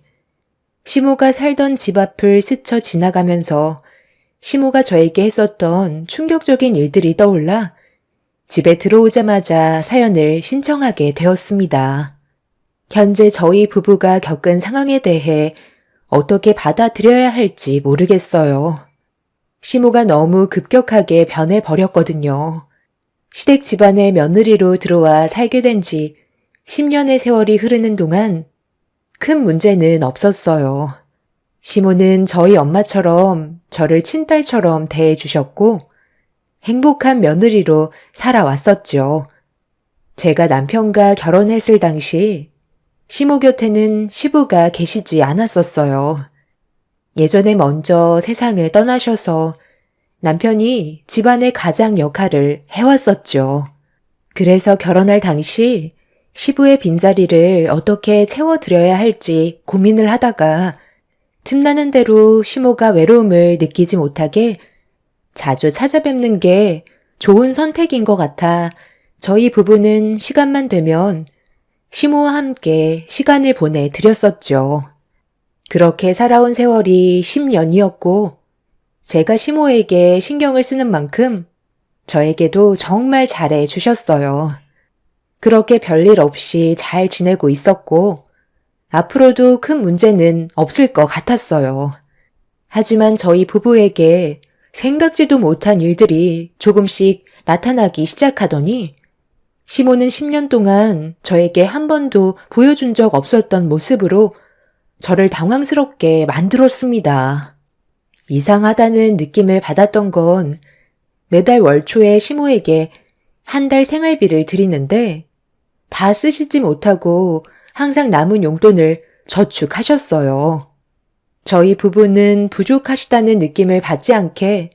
시모가 살던 집 앞을 스쳐 지나가면서 시모가 저에게 했었던 충격적인 일들이 떠올라 집에 들어오자마자 사연을 신청하게 되었습니다. 현재 저희 부부가 겪은 상황에 대해 어떻게 받아들여야 할지 모르겠어요. 시모가 너무 급격하게 변해버렸거든요. 시댁 집안의 며느리로 들어와 살게 된 지 10년의 세월이 흐르는 동안 큰 문제는 없었어요. 시모는 저희 엄마처럼 저를 친딸처럼 대해주셨고 행복한 며느리로 살아왔었죠. 제가 남편과 결혼했을 당시 시모 곁에는 시부가 계시지 않았었어요. 예전에 먼저 세상을 떠나셔서 남편이 집안의 가장 역할을 해왔었죠. 그래서 결혼할 당시 시부의 빈자리를 어떻게 채워드려야 할지 고민을 하다가 틈나는 대로 시모가 외로움을 느끼지 못하게 자주 찾아뵙는 게 좋은 선택인 것 같아 저희 부부는 시간만 되면 시모와 함께 시간을 보내드렸었죠. 그렇게 살아온 세월이 10년이었고 제가 시모에게 신경을 쓰는 만큼 저에게도 정말 잘해 주셨어요. 그렇게 별일 없이 잘 지내고 있었고 앞으로도 큰 문제는 없을 것 같았어요. 하지만 저희 부부에게 생각지도 못한 일들이 조금씩 나타나기 시작하더니 시모는 10년 동안 저에게 한 번도 보여준 적 없었던 모습으로 저를 당황스럽게 만들었습니다. 이상하다는 느낌을 받았던 건 매달 월초에 시모에게 한 달 생활비를 드리는데 다 쓰시지 못하고 항상 남은 용돈을 저축하셨어요. 저희 부부는 부족하시다는 느낌을 받지 않게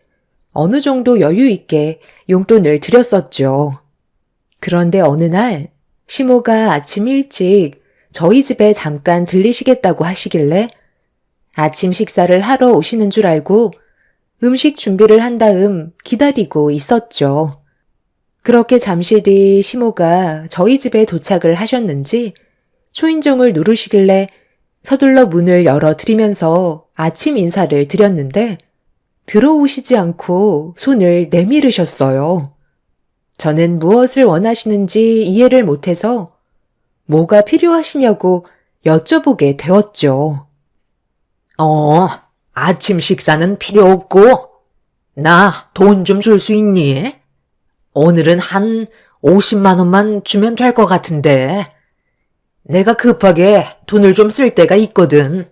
어느 정도 여유 있게 용돈을 드렸었죠. 그런데 어느 날 시모가 아침 일찍 저희 집에 잠깐 들리시겠다고 하시길래 아침 식사를 하러 오시는 줄 알고 음식 준비를 한 다음 기다리고 있었죠. 그렇게 잠시 뒤 시모가 저희 집에 도착을 하셨는지 초인종을 누르시길래 서둘러 문을 열어드리면서 아침 인사를 드렸는데 들어오시지 않고 손을 내밀으셨어요. 저는 무엇을 원하시는지 이해를 못해서 뭐가 필요하시냐고 여쭤보게 되었죠. 아침 식사는 필요 없고, 나 돈 좀 줄 수 있니? 오늘은 한 50만 원만 주면 될 것 같은데. 내가 급하게 돈을 좀 쓸 때가 있거든.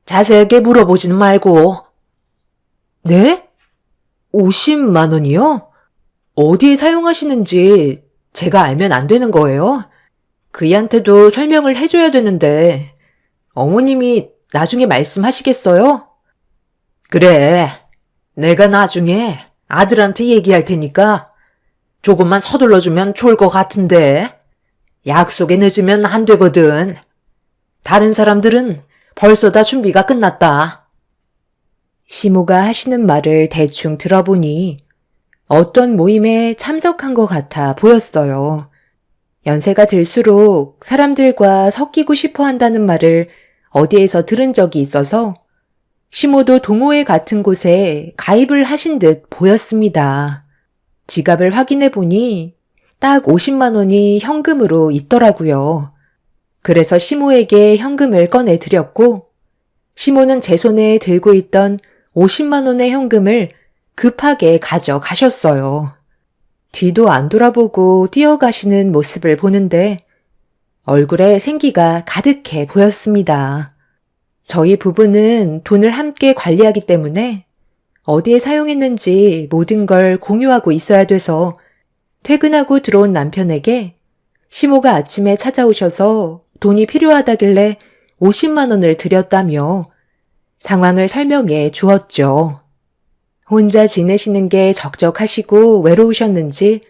자세하게 물어보지는 말고. 네? 50만 원이요? 어디에 사용하시는지 제가 알면 안 되는 거예요? 그이한테도 설명을 해줘야 되는데 어머님이 나중에 말씀하시겠어요? 그래, 내가 나중에 아들한테 얘기할 테니까 조금만 서둘러주면 좋을 것 같은데. 약속에 늦으면 안 되거든. 다른 사람들은 벌써 다 준비가 끝났다. 시모가 하시는 말을 대충 들어보니 어떤 모임에 참석한 것 같아 보였어요. 연세가 들수록 사람들과 섞이고 싶어 한다는 말을 어디에서 들은 적이 있어서 시모도 동호회 같은 곳에 가입을 하신 듯 보였습니다. 지갑을 확인해 보니 딱 50만 원이 현금으로 있더라고요. 그래서 시모에게 현금을 꺼내 드렸고 시모는 제 손에 들고 있던 50만 원의 현금을 급하게 가져가셨어요. 뒤도 안 돌아보고 뛰어가시는 모습을 보는데 얼굴에 생기가 가득해 보였습니다. 저희 부부는 돈을 함께 관리하기 때문에 어디에 사용했는지 모든 걸 공유하고 있어야 돼서 퇴근하고 들어온 남편에게 시모가 아침에 찾아오셔서 돈이 필요하다길래 50만 원을 드렸다며 상황을 설명해 주었죠. 혼자 지내시는 게 적적하시고 외로우셨는지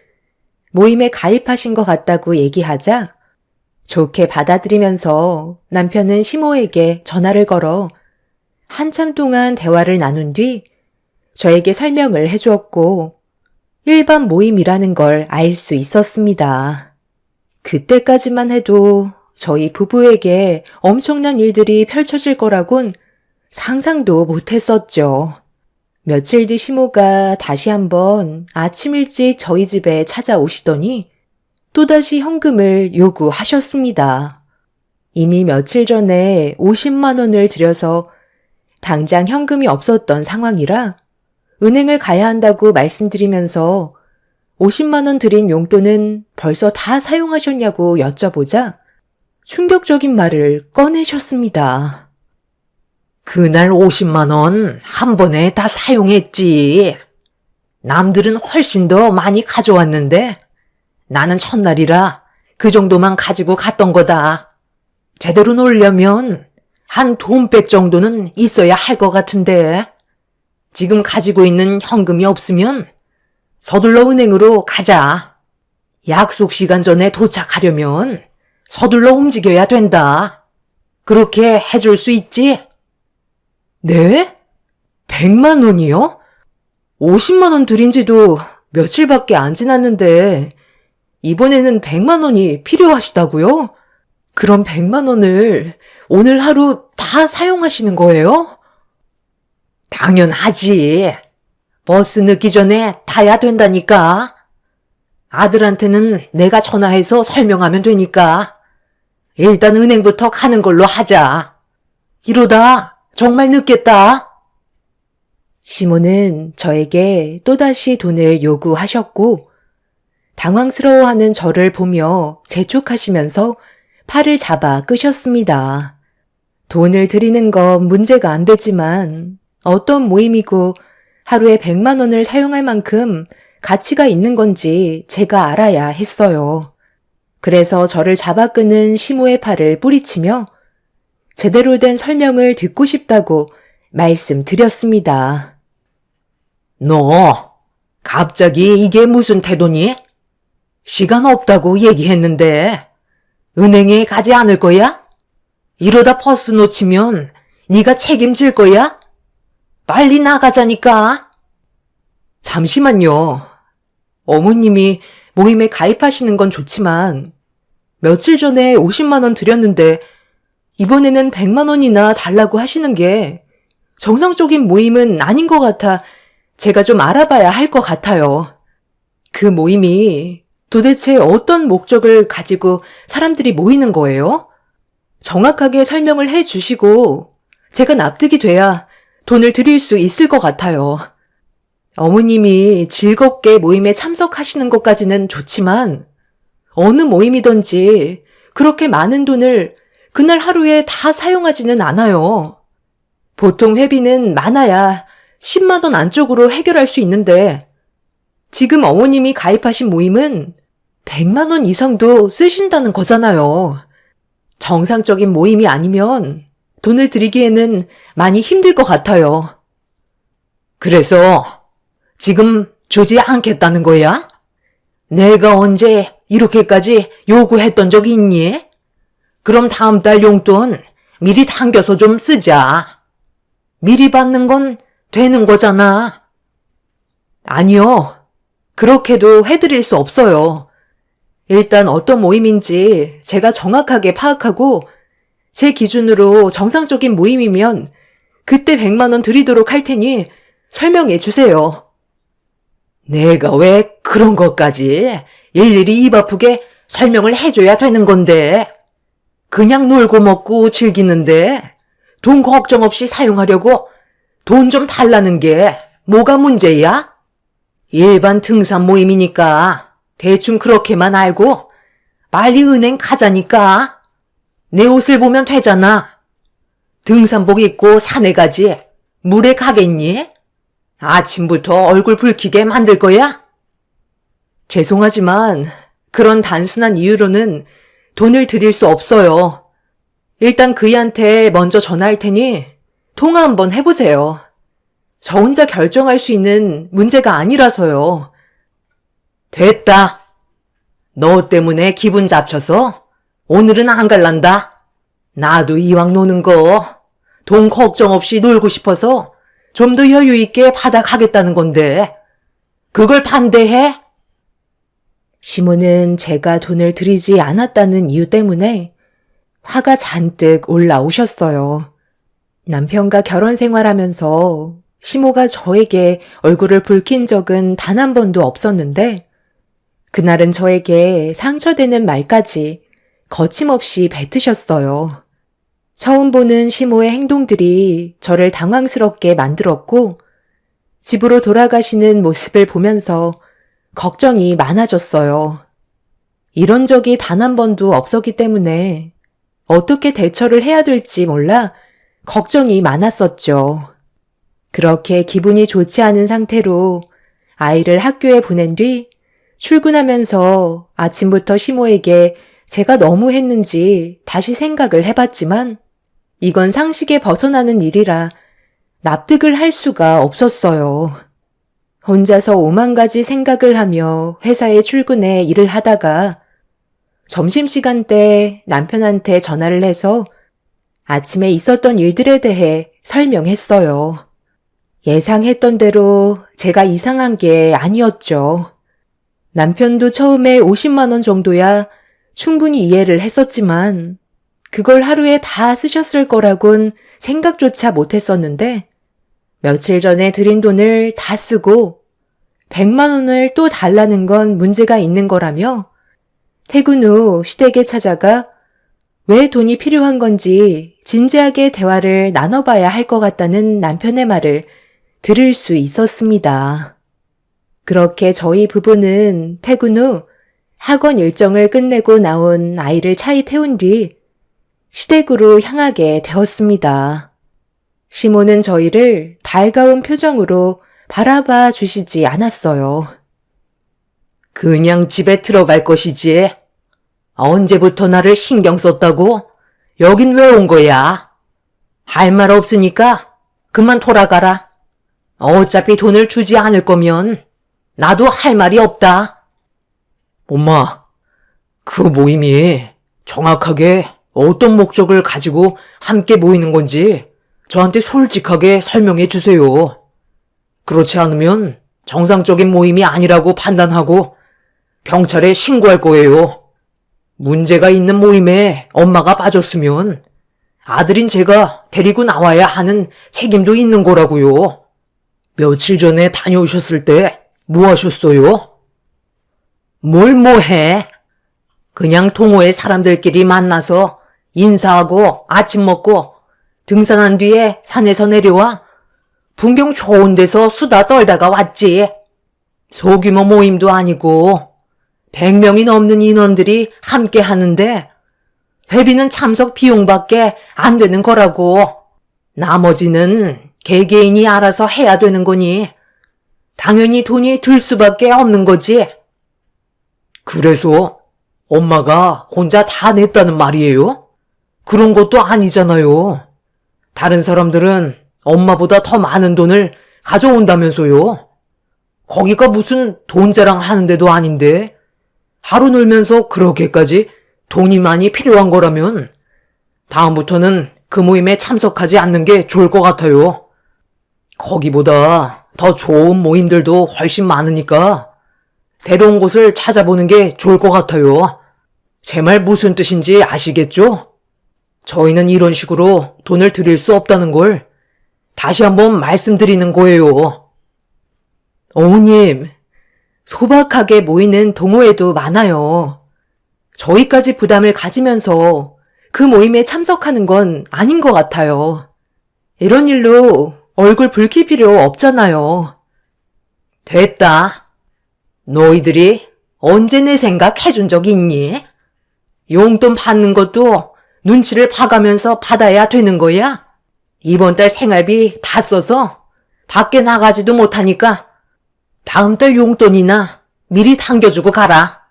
모임에 가입하신 것 같다고 얘기하자 좋게 받아들이면서 남편은 시모에게 전화를 걸어 한참 동안 대화를 나눈 뒤 저에게 설명을 해주었고 일반 모임이라는 걸 알 수 있었습니다. 그때까지만 해도 저희 부부에게 엄청난 일들이 펼쳐질 거라곤 상상도 못했었죠. 며칠 뒤 시모가 다시 한번 아침 일찍 저희 집에 찾아오시더니 또다시 현금을 요구하셨습니다. 이미 며칠 전에 50만 원을 들여서 당장 현금이 없었던 상황이라 은행을 가야 한다고 말씀드리면서 50만 원 드린 용돈은 벌써 다 사용하셨냐고 여쭤보자 충격적인 말을 꺼내셨습니다. 그날 50만 원 한 번에 다 사용했지. 남들은 훨씬 더 많이 가져왔는데 나는 첫날이라 그 정도만 가지고 갔던 거다. 제대로 놀려면 한 돈백 정도는 있어야 할 것 같은데 지금 가지고 있는 현금이 없으면 서둘러 은행으로 가자. 약속 시간 전에 도착하려면 서둘러 움직여야 된다. 그렇게 해줄 수 있지? 네? 100만 원이요? 50만 원 드린 지도 며칠밖에 안 지났는데 이번에는 100만 원이 필요하시다고요? 그럼 100만 원을 오늘 하루 다 사용하시는 거예요? 당연하지. 버스 늦기 전에 타야 된다니까. 아들한테는 내가 전화해서 설명하면 되니까. 일단 은행부터 가는 걸로 하자. 이러다 정말 늦겠다. 시모는 저에게 또다시 돈을 요구하셨고, 당황스러워하는 저를 보며 재촉하시면서 팔을 잡아 끄셨습니다. 돈을 드리는 건 문제가 안 되지만 어떤 모임이고 하루에 100만 원을 사용할 만큼 가치가 있는 건지 제가 알아야 했어요. 그래서 저를 잡아 끄는 시모의 팔을 뿌리치며 제대로 된 설명을 듣고 싶다고 말씀드렸습니다. 너, 갑자기 이게 무슨 태도니? 시간 없다고 얘기했는데 은행에 가지 않을 거야? 이러다 버스 놓치면 네가 책임질 거야? 빨리 나가자니까. 잠시만요. 어머님이 모임에 가입하시는 건 좋지만 며칠 전에 50만 원 드렸는데 이번에는 100만 원이나 달라고 하시는 게 정상적인 모임은 아닌 것 같아 제가 좀 알아봐야 할 것 같아요. 그 모임이 도대체 어떤 목적을 가지고 사람들이 모이는 거예요? 정확하게 설명을 해 주시고 제가 납득이 돼야 돈을 드릴 수 있을 것 같아요. 어머님이 즐겁게 모임에 참석하시는 것까지는 좋지만 어느 모임이든지 그렇게 많은 돈을 그날 하루에 다 사용하지는 않아요. 보통 회비는 많아야 10만 원 안쪽으로 해결할 수 있는데 지금 어머님이 가입하신 모임은 100만 원 이상도 쓰신다는 거잖아요. 정상적인 모임이 아니면 돈을 드리기에는 많이 힘들 것 같아요. 그래서 지금 주지 않겠다는 거야? 내가 언제 이렇게까지 요구했던 적이 있니? 그럼 다음 달 용돈 미리 당겨서 좀 쓰자. 미리 받는 건 되는 거잖아. 아니요. 그렇게도 해드릴 수 없어요. 일단 어떤 모임인지 제가 정확하게 파악하고 제 기준으로 정상적인 모임이면 그때 100만 원 드리도록 할 테니 설명해 주세요. 내가 왜 그런 것까지 일일이 입 아프게 설명을 해줘야 되는 건데. 그냥 놀고 먹고 즐기는데 돈 걱정 없이 사용하려고 돈 좀 달라는 게 뭐가 문제야? 일반 등산 모임이니까 대충 그렇게만 알고 빨리 은행 가자니까. 내 옷을 보면 되잖아. 등산복 입고 산에 가지 물에 가겠니? 아침부터 얼굴 붉히게 만들 거야? 죄송하지만 그런 단순한 이유로는 돈을 드릴 수 없어요. 일단 그이한테 먼저 전화할 테니 통화 한번 해보세요. 저 혼자 결정할 수 있는 문제가 아니라서요. 됐다. 너 때문에 기분 잡쳐서 오늘은 안 갈란다. 나도 이왕 노는 거 돈 걱정 없이 놀고 싶어서 좀 더 여유 있게 받아가겠다는 건데 그걸 반대해? 시모는 제가 돈을 드리지 않았다는 이유 때문에 화가 잔뜩 올라오셨어요. 남편과 결혼 생활하면서 시모가 저에게 얼굴을 붉힌 적은 단 한 번도 없었는데 그날은 저에게 상처되는 말까지 거침없이 뱉으셨어요. 처음 보는 시모의 행동들이 저를 당황스럽게 만들었고 집으로 돌아가시는 모습을 보면서 걱정이 많아졌어요. 이런 적이 단 한 번도 없었기 때문에 어떻게 대처를 해야 될지 몰라 걱정이 많았었죠. 그렇게 기분이 좋지 않은 상태로 아이를 학교에 보낸 뒤 출근하면서 아침부터 시모에게 제가 너무 했는지 다시 생각을 해봤지만 이건 상식에 벗어나는 일이라 납득을 할 수가 없었어요. 혼자서 오만 가지 생각을 하며 회사에 출근해 일을 하다가 점심시간 때 남편한테 전화를 해서 아침에 있었던 일들에 대해 설명했어요. 예상했던 대로 제가 이상한 게 아니었죠. 남편도 처음에 50만 원 정도야 충분히 이해를 했었지만 그걸 하루에 다 쓰셨을 거라곤 생각조차 못했었는데 며칠 전에 들인 돈을 다 쓰고 100만 원을 또 달라는 건 문제가 있는 거라며 퇴근 후 시댁에 찾아가 왜 돈이 필요한 건지 진지하게 대화를 나눠봐야 할 것 같다는 남편의 말을 들을 수 있었습니다. 그렇게 저희 부부는 퇴근 후 학원 일정을 끝내고 나온 아이를 차에 태운 뒤 시댁으로 향하게 되었습니다. 시모는 저희를 달가운 표정으로 바라봐 주시지 않았어요. 그냥 집에 들어갈 것이지. 언제부터 나를 신경 썼다고? 여긴 왜 온 거야? 할 말 없으니까 그만 돌아가라. 어차피 돈을 주지 않을 거면 나도 할 말이 없다. 엄마, 그 모임이 정확하게 어떤 목적을 가지고 함께 모이는 건지 저한테 솔직하게 설명해 주세요. 그렇지 않으면 정상적인 모임이 아니라고 판단하고 경찰에 신고할 거예요. 문제가 있는 모임에 엄마가 빠졌으면 아들인 제가 데리고 나와야 하는 책임도 있는 거라고요. 며칠 전에 다녀오셨을 때 뭐 하셨어요? 뭘 해? 그냥 동호회 사람들끼리 만나서 인사하고 아침 먹고 등산한 뒤에 산에서 내려와 풍경 좋은 데서 수다 떨다가 왔지. 소규모 모임도 아니고 100명이 넘는 인원들이 함께 하는데 회비는 참석 비용밖에 안 되는 거라고. 나머지는 개개인이 알아서 해야 되는 거니 당연히 돈이 들 수밖에 없는 거지. 그래서 엄마가 혼자 다 냈다는 말이에요? 그런 것도 아니잖아요. 다른 사람들은 엄마보다 더 많은 돈을 가져온다면서요. 거기가 무슨 돈 자랑 하는 데도 아닌데 하루 놀면서 그렇게까지 돈이 많이 필요한 거라면 다음부터는 그 모임에 참석하지 않는 게 좋을 것 같아요. 거기보다 더 좋은 모임들도 훨씬 많으니까 새로운 곳을 찾아보는 게 좋을 것 같아요. 제 말 무슨 뜻인지 아시겠죠? 저희는 이런 식으로 돈을 드릴 수 없다는 걸 다시 한번 말씀드리는 거예요. 어머님, 소박하게 모이는 동호회도 많아요. 저희까지 부담을 가지면서 그 모임에 참석하는 건 아닌 것 같아요. 이런 일로 얼굴 붉힐 필요 없잖아요. 됐다. 너희들이 언제 내 생각 해준 적 있니? 용돈 받는 것도 눈치를 봐가면서 받아야 되는 거야? 이번 달 생활비 다 써서 밖에 나가지도 못하니까 다음 달 용돈이나 미리 당겨주고 가라.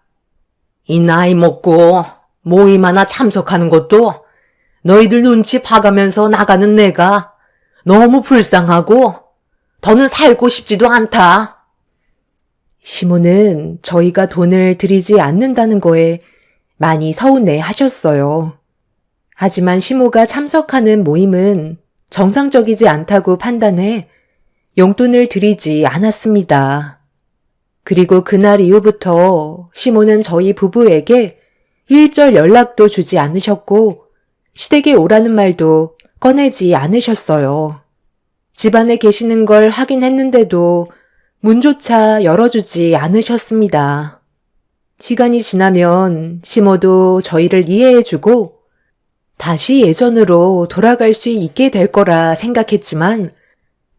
이 나이 먹고 모임 하나 참석하는 것도 너희들 눈치 봐가면서 나가는 내가 너무 불쌍하고 더는 살고 싶지도 않다. 시모는 저희가 돈을 드리지 않는다는 거에 많이 서운해 하셨어요. 하지만 시모가 참석하는 모임은 정상적이지 않다고 판단해 용돈을 드리지 않았습니다. 그리고 그날 이후부터 시모는 저희 부부에게 일절 연락도 주지 않으셨고 시댁에 오라는 말도 꺼내지 않으셨어요. 집안에 계시는 걸 확인했는데도 문조차 열어주지 않으셨습니다. 시간이 지나면 시모도 저희를 이해해주고 다시 예전으로 돌아갈 수 있게 될 거라 생각했지만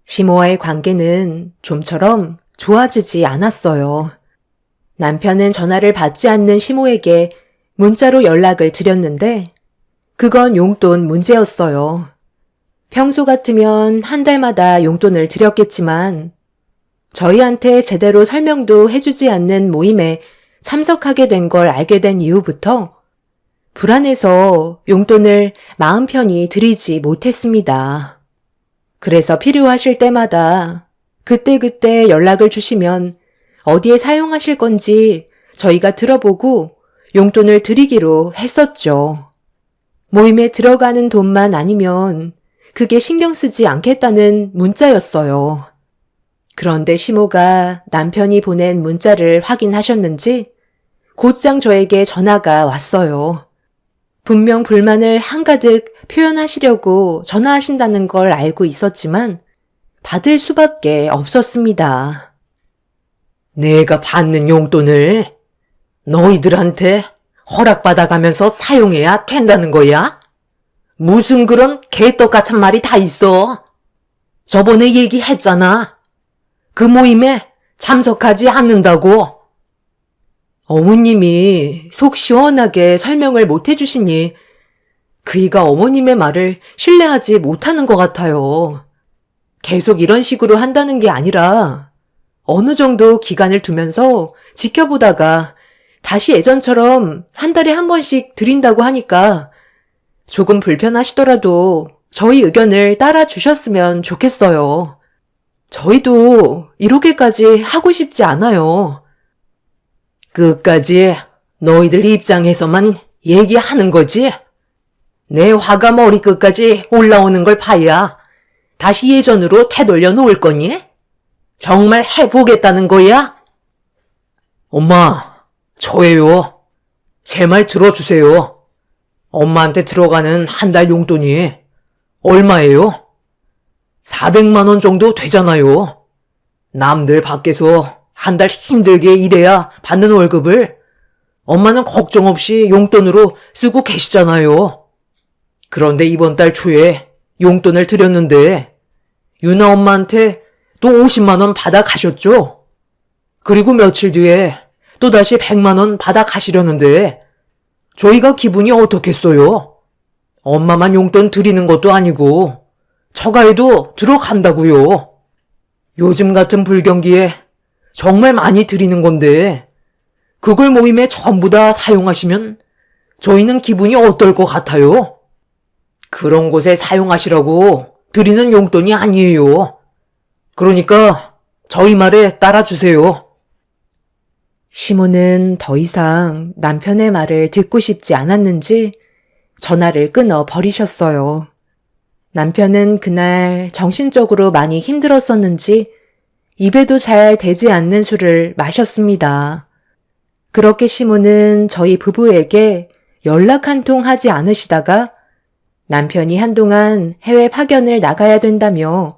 시모와의 관계는 좀처럼 좋아지지 않았어요. 남편은 전화를 받지 않는 시모에게 문자로 연락을 드렸는데 그건 용돈 문제였어요. 평소 같으면 한 달마다 용돈을 드렸겠지만 저희한테 제대로 설명도 해주지 않는 모임에 참석하게 된 걸 알게 된 이후부터 불안해서 용돈을 마음 편히 드리지 못했습니다. 그래서 필요하실 때마다 그때그때 연락을 주시면 어디에 사용하실 건지 저희가 들어보고 용돈을 드리기로 했었죠. 모임에 들어가는 돈만 아니면 그게 신경 쓰지 않겠다는 문자였어요. 그런데 시모가 남편이 보낸 문자를 확인하셨는지 곧장 저에게 전화가 왔어요. 분명 불만을 한가득 표현하시려고 전화하신다는 걸 알고 있었지만 받을 수밖에 없었습니다. 내가 받는 용돈을 너희들한테 허락받아가면서 사용해야 된다는 거야? 무슨 그런 개떡 같은 말이 다 있어? 저번에 얘기했잖아. 그 모임에 참석하지 않는다고. 어머님이 속 시원하게 설명을 못 해주시니 그이가 어머님의 말을 신뢰하지 못하는 것 같아요. 계속 이런 식으로 한다는 게 아니라 어느 정도 기간을 두면서 지켜보다가 다시 예전처럼 한 달에 한 번씩 드린다고 하니까 조금 불편하시더라도 저희 의견을 따라 주셨으면 좋겠어요. 저희도 이렇게까지 하고 싶지 않아요. 끝까지 너희들 입장에서만 얘기하는 거지? 내 화가 머리끝까지 올라오는 걸 봐야 다시 예전으로 되돌려 놓을 거니? 정말 해보겠다는 거야? 엄마, 저예요. 제 말 들어주세요. 엄마한테 들어가는 한 달 용돈이 얼마예요? 400만 원 정도 되잖아요. 남들 밖에서 한 달 힘들게 일해야 받는 월급을 엄마는 걱정 없이 용돈으로 쓰고 계시잖아요. 그런데 이번 달 초에 용돈을 드렸는데 유나 엄마한테 또 50만 원 받아 가셨죠? 그리고 며칠 뒤에 또다시 100만 원 받아 가시려는데 저희가 기분이 어떻겠어요? 엄마만 용돈 드리는 것도 아니고 처가에도 들어간다고요. 요즘 같은 불경기에 정말 많이 드리는 건데 그걸 모임에 전부 다 사용하시면 저희는 기분이 어떨 것 같아요? 그런 곳에 사용하시라고 드리는 용돈이 아니에요. 그러니까 저희 말에 따라주세요. 시모는 더 이상 남편의 말을 듣고 싶지 않았는지 전화를 끊어 버리셨어요. 남편은 그날 정신적으로 많이 힘들었었는지 입에도 잘 대지 않는 술을 마셨습니다. 그렇게 시모는 저희 부부에게 연락 한 통 하지 않으시다가 남편이 한동안 해외 파견을 나가야 된다며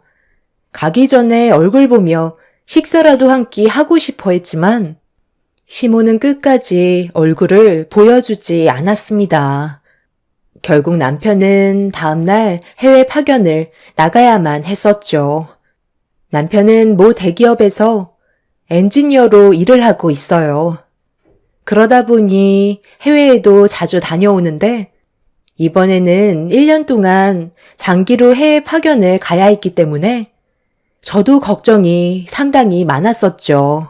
가기 전에 얼굴 보며 식사라도 한 끼 하고 싶어 했지만 시모는 끝까지 얼굴을 보여주지 않았습니다. 결국 남편은 다음날 해외 파견을 나가야만 했었죠. 남편은 모 대기업에서 엔지니어로 일을 하고 있어요. 그러다 보니 해외에도 자주 다녀오는데 이번에는 1년 동안 장기로 해외 파견을 가야 했기 때문에 저도 걱정이 상당히 많았었죠.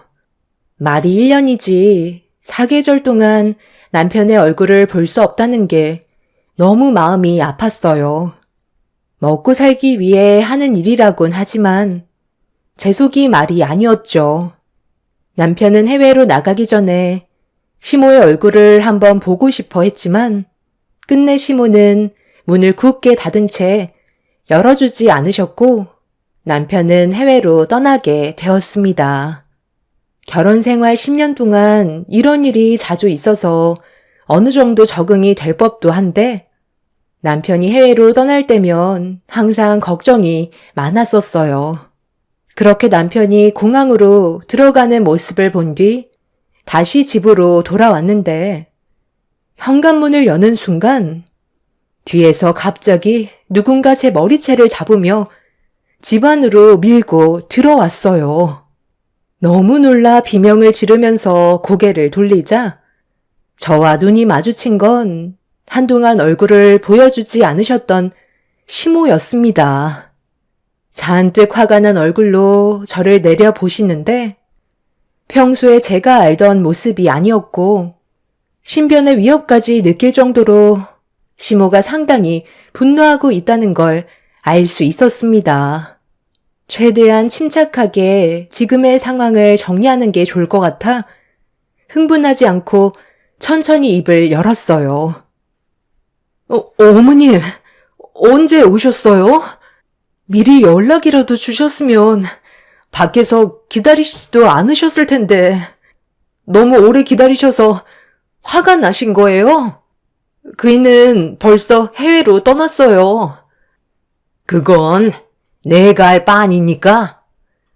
말이 1년이지 4계절 동안 남편의 얼굴을 볼 수 없다는 게 너무 마음이 아팠어요. 먹고 살기 위해 하는 일이라곤 하지만 제 속이 말이 아니었죠. 남편은 해외로 나가기 전에 시모의 얼굴을 한번 보고 싶어 했지만 끝내 시모는 문을 굳게 닫은 채 열어주지 않으셨고 남편은 해외로 떠나게 되었습니다. 결혼 생활 10년 동안 이런 일이 자주 있어서 어느 정도 적응이 될 법도 한데 남편이 해외로 떠날 때면 항상 걱정이 많았었어요. 그렇게 남편이 공항으로 들어가는 모습을 본 뒤 다시 집으로 돌아왔는데 현관문을 여는 순간 뒤에서 갑자기 누군가 제 머리채를 잡으며 집 안으로 밀고 들어왔어요. 너무 놀라 비명을 지르면서 고개를 돌리자 저와 눈이 마주친 건 한동안 얼굴을 보여주지 않으셨던 시모였습니다. 잔뜩 화가 난 얼굴로 저를 내려보시는데 평소에 제가 알던 모습이 아니었고 신변의 위협까지 느낄 정도로 시모가 상당히 분노하고 있다는 걸 알 수 있었습니다. 최대한 침착하게 지금의 상황을 정리하는 게 좋을 것 같아 흥분하지 않고 천천히 입을 열었어요. 어머님, 언제 오셨어요? 미리 연락이라도 주셨으면 밖에서 기다리시지도 않으셨을 텐데 너무 오래 기다리셔서 화가 나신 거예요? 그이는 벌써 해외로 떠났어요. 그건 내가 할 바 아니니까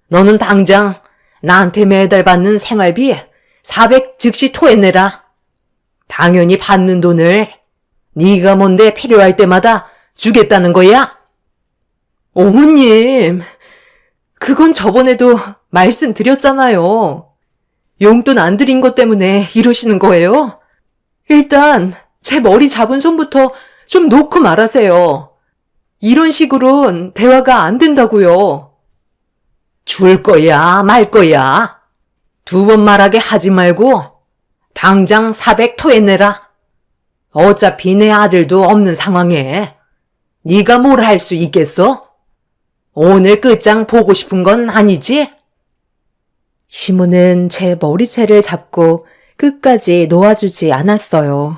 너는 당장 나한테 매달 받는 생활비 400 즉시 토해내라. 당연히 받는 돈을 네가 뭔데 필요할 때마다 주겠다는 거야? 어머님, 그건 저번에도 말씀드렸잖아요. 용돈 안 드린 것 때문에 이러시는 거예요? 일단 제 머리 잡은 손부터 좀 놓고 말하세요. 이런 식으론 대화가 안 된다고요. 줄 거야, 말 거야. 2번 말하게 하지 말고 당장 400 토해내라. 어차피 내 아들도 없는 상황에 네가 뭘 할 수 있겠어? 오늘 끝장 보고 싶은 건 아니지? 시모는 제 머리채를 잡고 끝까지 놓아주지 않았어요.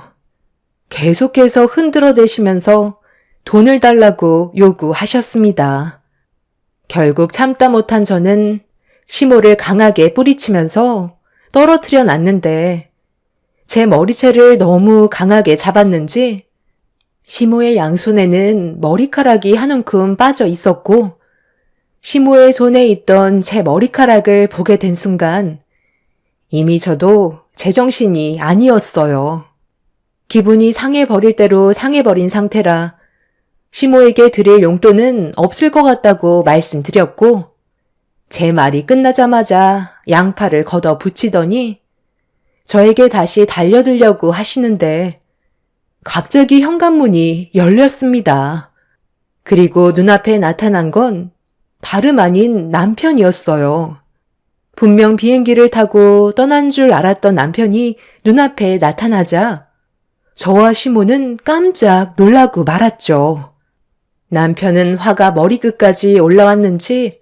계속해서 흔들어대시면서 돈을 달라고 요구하셨습니다. 결국 참다 못한 저는 시모를 강하게 뿌리치면서 떨어뜨려 놨는데 제 머리채를 너무 강하게 잡았는지 시모의 양손에는 머리카락이 한 움큼 빠져 있었고 시모의 손에 있던 제 머리카락을 보게 된 순간 이미 저도 제정신이 아니었어요. 기분이 상해버릴 대로 상해버린 상태라 시모에게 드릴 용돈은 없을 것 같다고 말씀드렸고 제 말이 끝나자마자 양팔을 걷어 붙이더니 저에게 다시 달려들려고 하시는데 갑자기 현관문이 열렸습니다. 그리고 눈앞에 나타난 건 다름 아닌 남편이었어요. 분명 비행기를 타고 떠난 줄 알았던 남편이 눈앞에 나타나자 저와 시모는 깜짝 놀라고 말았죠. 남편은 화가 머리끝까지 올라왔는지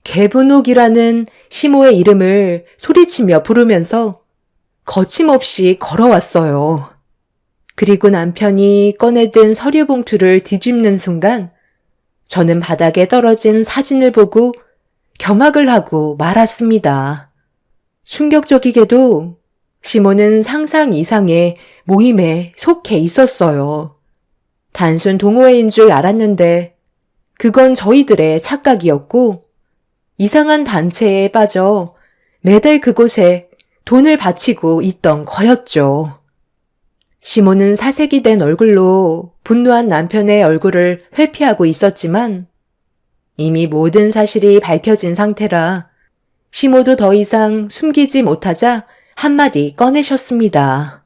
개분옥이라는 시모의 이름을 소리치며 부르면서 거침없이 걸어왔어요. 그리고 남편이 꺼내든 서류 봉투를 뒤집는 순간 저는 바닥에 떨어진 사진을 보고 경악을 하고 말았습니다. 충격적이게도 시모는 상상 이상의 모임에 속해 있었어요. 단순 동호회인 줄 알았는데 그건 저희들의 착각이었고 이상한 단체에 빠져 매달 그곳에 돈을 바치고 있던 거였죠. 시모는 사색이 된 얼굴로 분노한 남편의 얼굴을 회피하고 있었지만 이미 모든 사실이 밝혀진 상태라 시모도 더 이상 숨기지 못하자 한마디 꺼내셨습니다.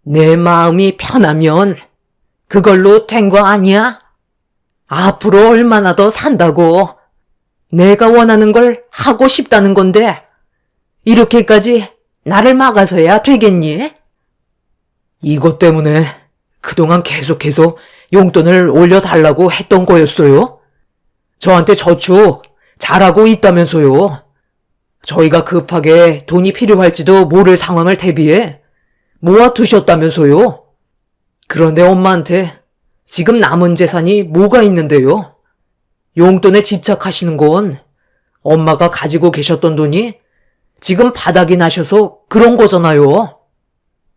내 마음이 편하면 그걸로 된 거 아니야? 앞으로 얼마나 더 산다고? 내가 원하는 걸 하고 싶다는 건데 이렇게까지 나를 막아서야 되겠니? 이것 때문에 그동안 계속해서 용돈을 올려달라고 했던 거였어요? 저한테 저축 잘하고 있다면서요. 저희가 급하게 돈이 필요할지도 모를 상황을 대비해 모아두셨다면서요. 그런데 엄마한테 지금 남은 재산이 뭐가 있는데요? 용돈에 집착하시는 건 엄마가 가지고 계셨던 돈이 지금 바닥이 나셔서 그런 거잖아요.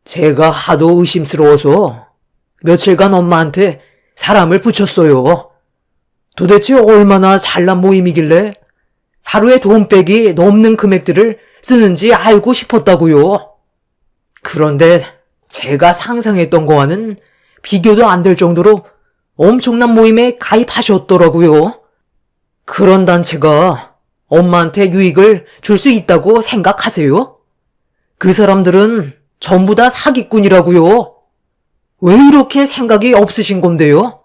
제가 하도 의심스러워서 며칠간 엄마한테 사람을 붙였어요. 도대체 얼마나 잘난 모임이길래 하루에 돈백이 넘는 금액들을 쓰는지 알고 싶었다고요. 그런데 제가 상상했던 거와는 비교도 안 될 정도로 엄청난 모임에 가입하셨더라고요. 그런 단체가 엄마한테 유익을 줄 수 있다고 생각하세요? 그 사람들은 전부 다 사기꾼이라고요. 왜 이렇게 생각이 없으신 건데요?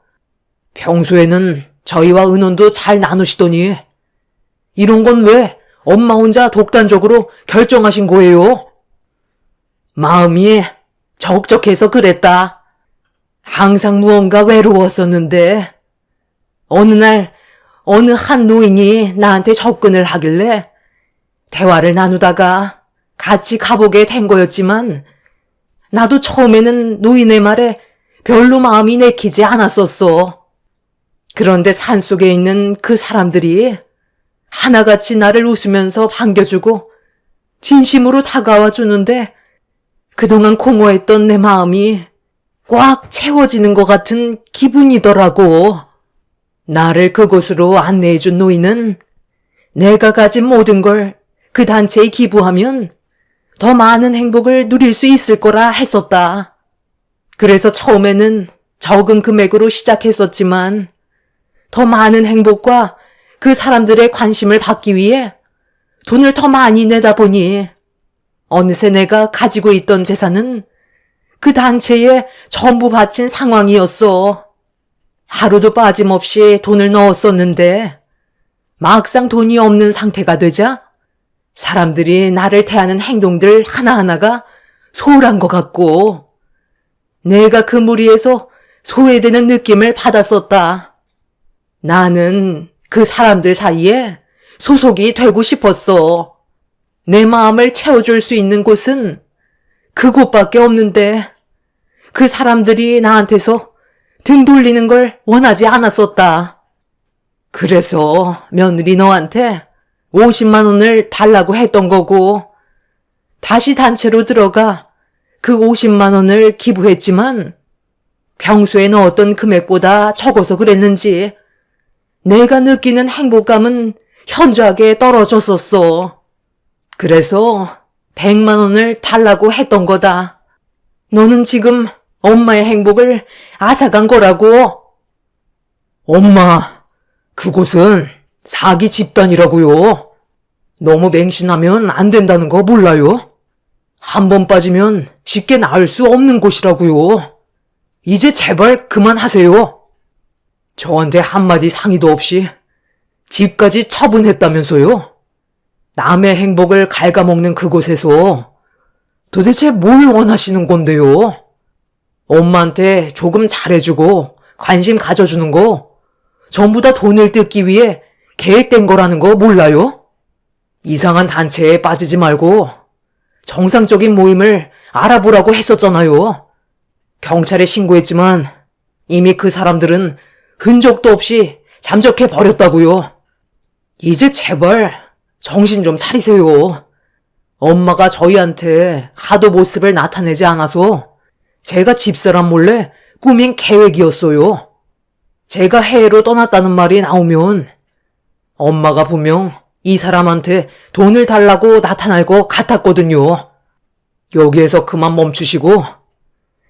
평소에는 저희와 은원도 잘 나누시더니 이런 건 왜 엄마 혼자 독단적으로 결정하신 거예요? 마음이 적적해서 그랬다. 항상 무언가 외로웠었는데 어느 날 어느 한 노인이 나한테 접근을 하길래 대화를 나누다가 같이 가보게 된 거였지만 나도 처음에는 노인의 말에 별로 마음이 내키지 않았었어. 그런데 산속에 있는 그 사람들이 하나같이 나를 웃으면서 반겨주고 진심으로 다가와 주는데 그동안 공허했던 내 마음이 꽉 채워지는 것 같은 기분이더라고. 나를 그곳으로 안내해준 노인은 내가 가진 모든 걸 그 단체에 기부하면 더 많은 행복을 누릴 수 있을 거라 했었다. 그래서 처음에는 적은 금액으로 시작했었지만 더 많은 행복과 그 사람들의 관심을 받기 위해 돈을 더 많이 내다 보니 어느새 내가 가지고 있던 재산은 그 단체에 전부 바친 상황이었어. 하루도 빠짐없이 돈을 넣었었는데 막상 돈이 없는 상태가 되자 사람들이 나를 대하는 행동들 하나하나가 소홀한 것 같고 내가 그 무리에서 소외되는 느낌을 받았었다. 나는 그 사람들 사이에 소속이 되고 싶었어. 내 마음을 채워줄 수 있는 곳은 그곳밖에 없는데 그 사람들이 나한테서 등 돌리는 걸 원하지 않았었다. 그래서 며느리 너한테 50만 원을 달라고 했던 거고 다시 단체로 들어가 그 50만 원을 기부했지만 평소에 넣었던 금액보다 적어서 그랬는지 내가 느끼는 행복감은 현저하게 떨어졌었어. 그래서 100만 원을 달라고 했던 거다. 너는 지금 엄마의 행복을 앗아간 거라고. 엄마, 그곳은 사기 집단이라고요. 너무 맹신하면 안 된다는 거 몰라요? 한 번 빠지면 쉽게 나을 수 없는 곳이라고요. 이제 제발 그만하세요. 저한테 한마디 상의도 없이 집까지 처분했다면서요? 남의 행복을 갉아먹는 그곳에서 도대체 뭘 원하시는 건데요? 엄마한테 조금 잘해주고 관심 가져주는 거 전부 다 돈을 뜯기 위해 계획된 거라는 거 몰라요? 이상한 단체에 빠지지 말고 정상적인 모임을 알아보라고 했었잖아요. 경찰에 신고했지만 이미 그 사람들은 흔적도 없이 잠적해 버렸다고요. 이제 제발 정신 좀 차리세요. 엄마가 저희한테 하도 모습을 나타내지 않아서 제가 집사람 몰래 꾸민 계획이었어요. 제가 해외로 떠났다는 말이 나오면 엄마가 분명 이 사람한테 돈을 달라고 나타날 것 같았거든요. 여기에서 그만 멈추시고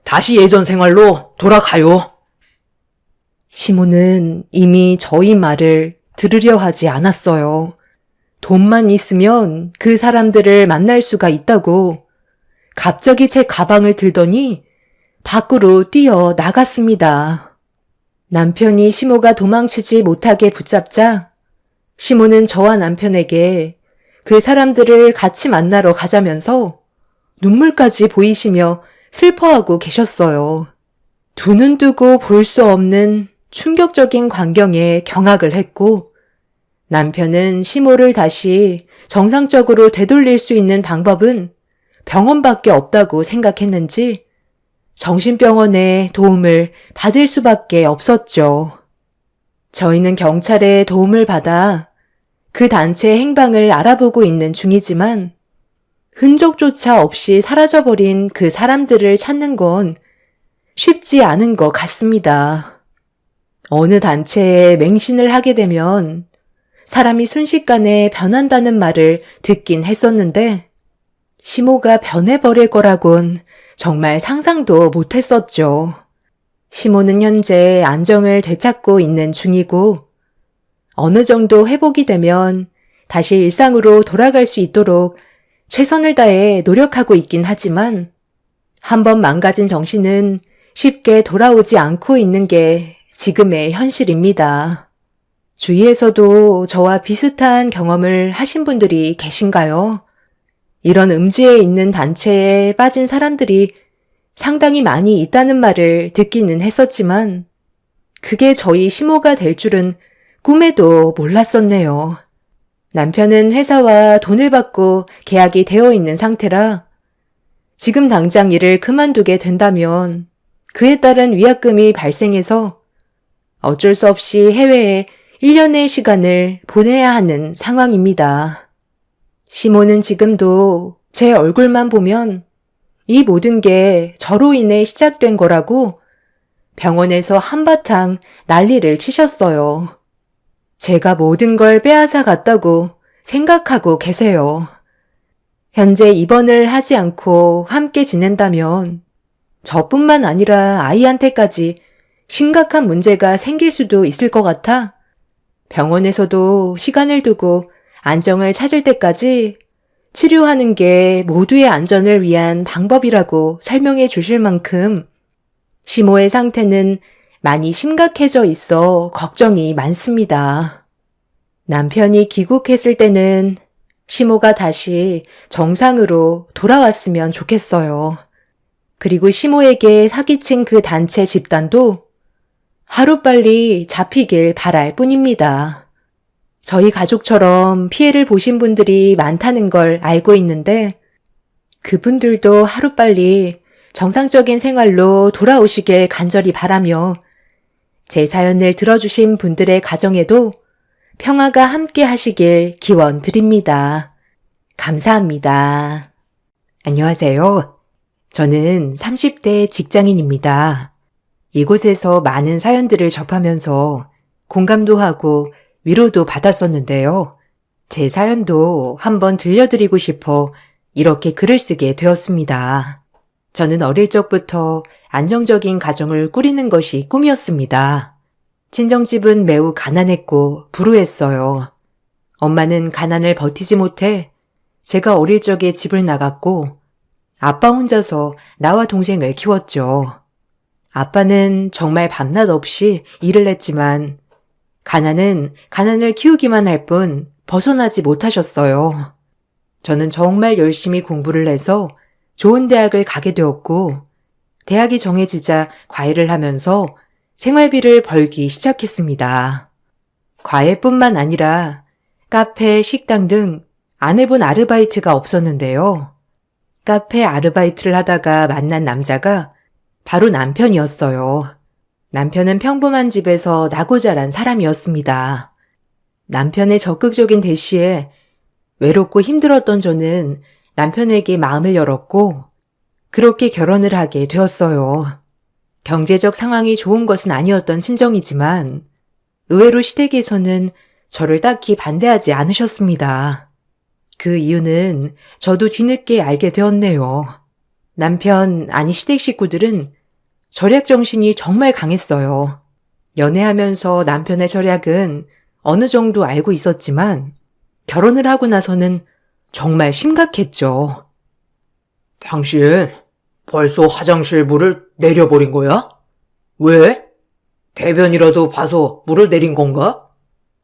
다시 예전 생활로 돌아가요. 시모는 이미 저희 말을 들으려 하지 않았어요. 돈만 있으면 그 사람들을 만날 수가 있다고 갑자기 제 가방을 들더니 밖으로 뛰어 나갔습니다. 남편이 시모가 도망치지 못하게 붙잡자 시모는 저와 남편에게 그 사람들을 같이 만나러 가자면서 눈물까지 보이시며 슬퍼하고 계셨어요. 두 눈 뜨고 볼 수 없는 충격적인 광경에 경악을 했고 남편은 시모를 다시 정상적으로 되돌릴 수 있는 방법은 병원밖에 없다고 생각했는지 정신병원의 도움을 받을 수밖에 없었죠. 저희는 경찰의 도움을 받아 그 단체의 행방을 알아보고 있는 중이지만 흔적조차 없이 사라져버린 그 사람들을 찾는 건 쉽지 않은 것 같습니다. 어느 단체에 맹신을 하게 되면 사람이 순식간에 변한다는 말을 듣긴 했었는데 시모가 변해버릴 거라곤 정말 상상도 못했었죠. 시모는 현재 안정을 되찾고 있는 중이고 어느 정도 회복이 되면 다시 일상으로 돌아갈 수 있도록 최선을 다해 노력하고 있긴 하지만 한번 망가진 정신은 쉽게 돌아오지 않고 있는 게 지금의 현실입니다. 주위에서도 저와 비슷한 경험을 하신 분들이 계신가요? 이런 음지에 있는 단체에 빠진 사람들이 상당히 많이 있다는 말을 듣기는 했었지만 그게 저희 시모가 될 줄은 꿈에도 몰랐었네요. 남편은 회사와 돈을 받고 계약이 되어 있는 상태라 지금 당장 일을 그만두게 된다면 그에 따른 위약금이 발생해서 어쩔 수 없이 해외에 1년의 시간을 보내야 하는 상황입니다. 시모는 지금도 제 얼굴만 보면 이 모든 게 저로 인해 시작된 거라고 병원에서 한바탕 난리를 치셨어요. 제가 모든 걸 빼앗아 갔다고 생각하고 계세요. 현재 입원을 하지 않고 함께 지낸다면 저뿐만 아니라 아이한테까지 심각한 문제가 생길 수도 있을 것 같아 병원에서도 시간을 두고 안정을 찾을 때까지 치료하는 게 모두의 안전을 위한 방법이라고 설명해 주실 만큼 시모의 상태는 많이 심각해져 있어 걱정이 많습니다. 남편이 귀국했을 때는 시모가 다시 정상으로 돌아왔으면 좋겠어요. 그리고 시모에게 사기친 그 단체 집단도 하루빨리 잡히길 바랄 뿐입니다. 저희 가족처럼 피해를 보신 분들이 많다는 걸 알고 있는데 그분들도 하루빨리 정상적인 생활로 돌아오시길 간절히 바라며 제 사연을 들어주신 분들의 가정에도 평화가 함께 하시길 기원 드립니다. 감사합니다. 안녕하세요. 저는 30대 직장인입니다. 이곳에서 많은 사연들을 접하면서 공감도 하고 위로도 받았었는데요. 제 사연도 한번 들려드리고 싶어 이렇게 글을 쓰게 되었습니다. 저는 어릴 적부터 안정적인 가정을 꾸리는 것이 꿈이었습니다. 친정집은 매우 가난했고 불우했어요. 엄마는 가난을 버티지 못해 제가 어릴 적에 집을 나갔고 아빠 혼자서 나와 동생을 키웠죠. 아빠는 정말 밤낮 없이 일을 했지만 가난은 가난을 키우기만 할 뿐 벗어나지 못하셨어요. 저는 정말 열심히 공부를 해서 좋은 대학을 가게 되었고 대학이 정해지자 과외를 하면서 생활비를 벌기 시작했습니다. 과외뿐만 아니라 카페, 식당 등 안 해본 아르바이트가 없었는데요. 카페 아르바이트를 하다가 만난 남자가 바로 남편이었어요. 남편은 평범한 집에서 나고 자란 사람이었습니다. 남편의 적극적인 대시에 외롭고 힘들었던 저는 남편에게 마음을 열었고 그렇게 결혼을 하게 되었어요. 경제적 상황이 좋은 것은 아니었던 친정이지만 의외로 시댁에서는 저를 딱히 반대하지 않으셨습니다. 그 이유는 저도 뒤늦게 알게 되었네요. 남편, 아니 시댁 식구들은 절약 정신이 정말 강했어요. 연애하면서 남편의 절약은 어느 정도 알고 있었지만 결혼을 하고 나서는 정말 심각했죠. 당신 벌써 화장실 물을 내려버린 거야? 왜? 대변이라도 봐서 물을 내린 건가?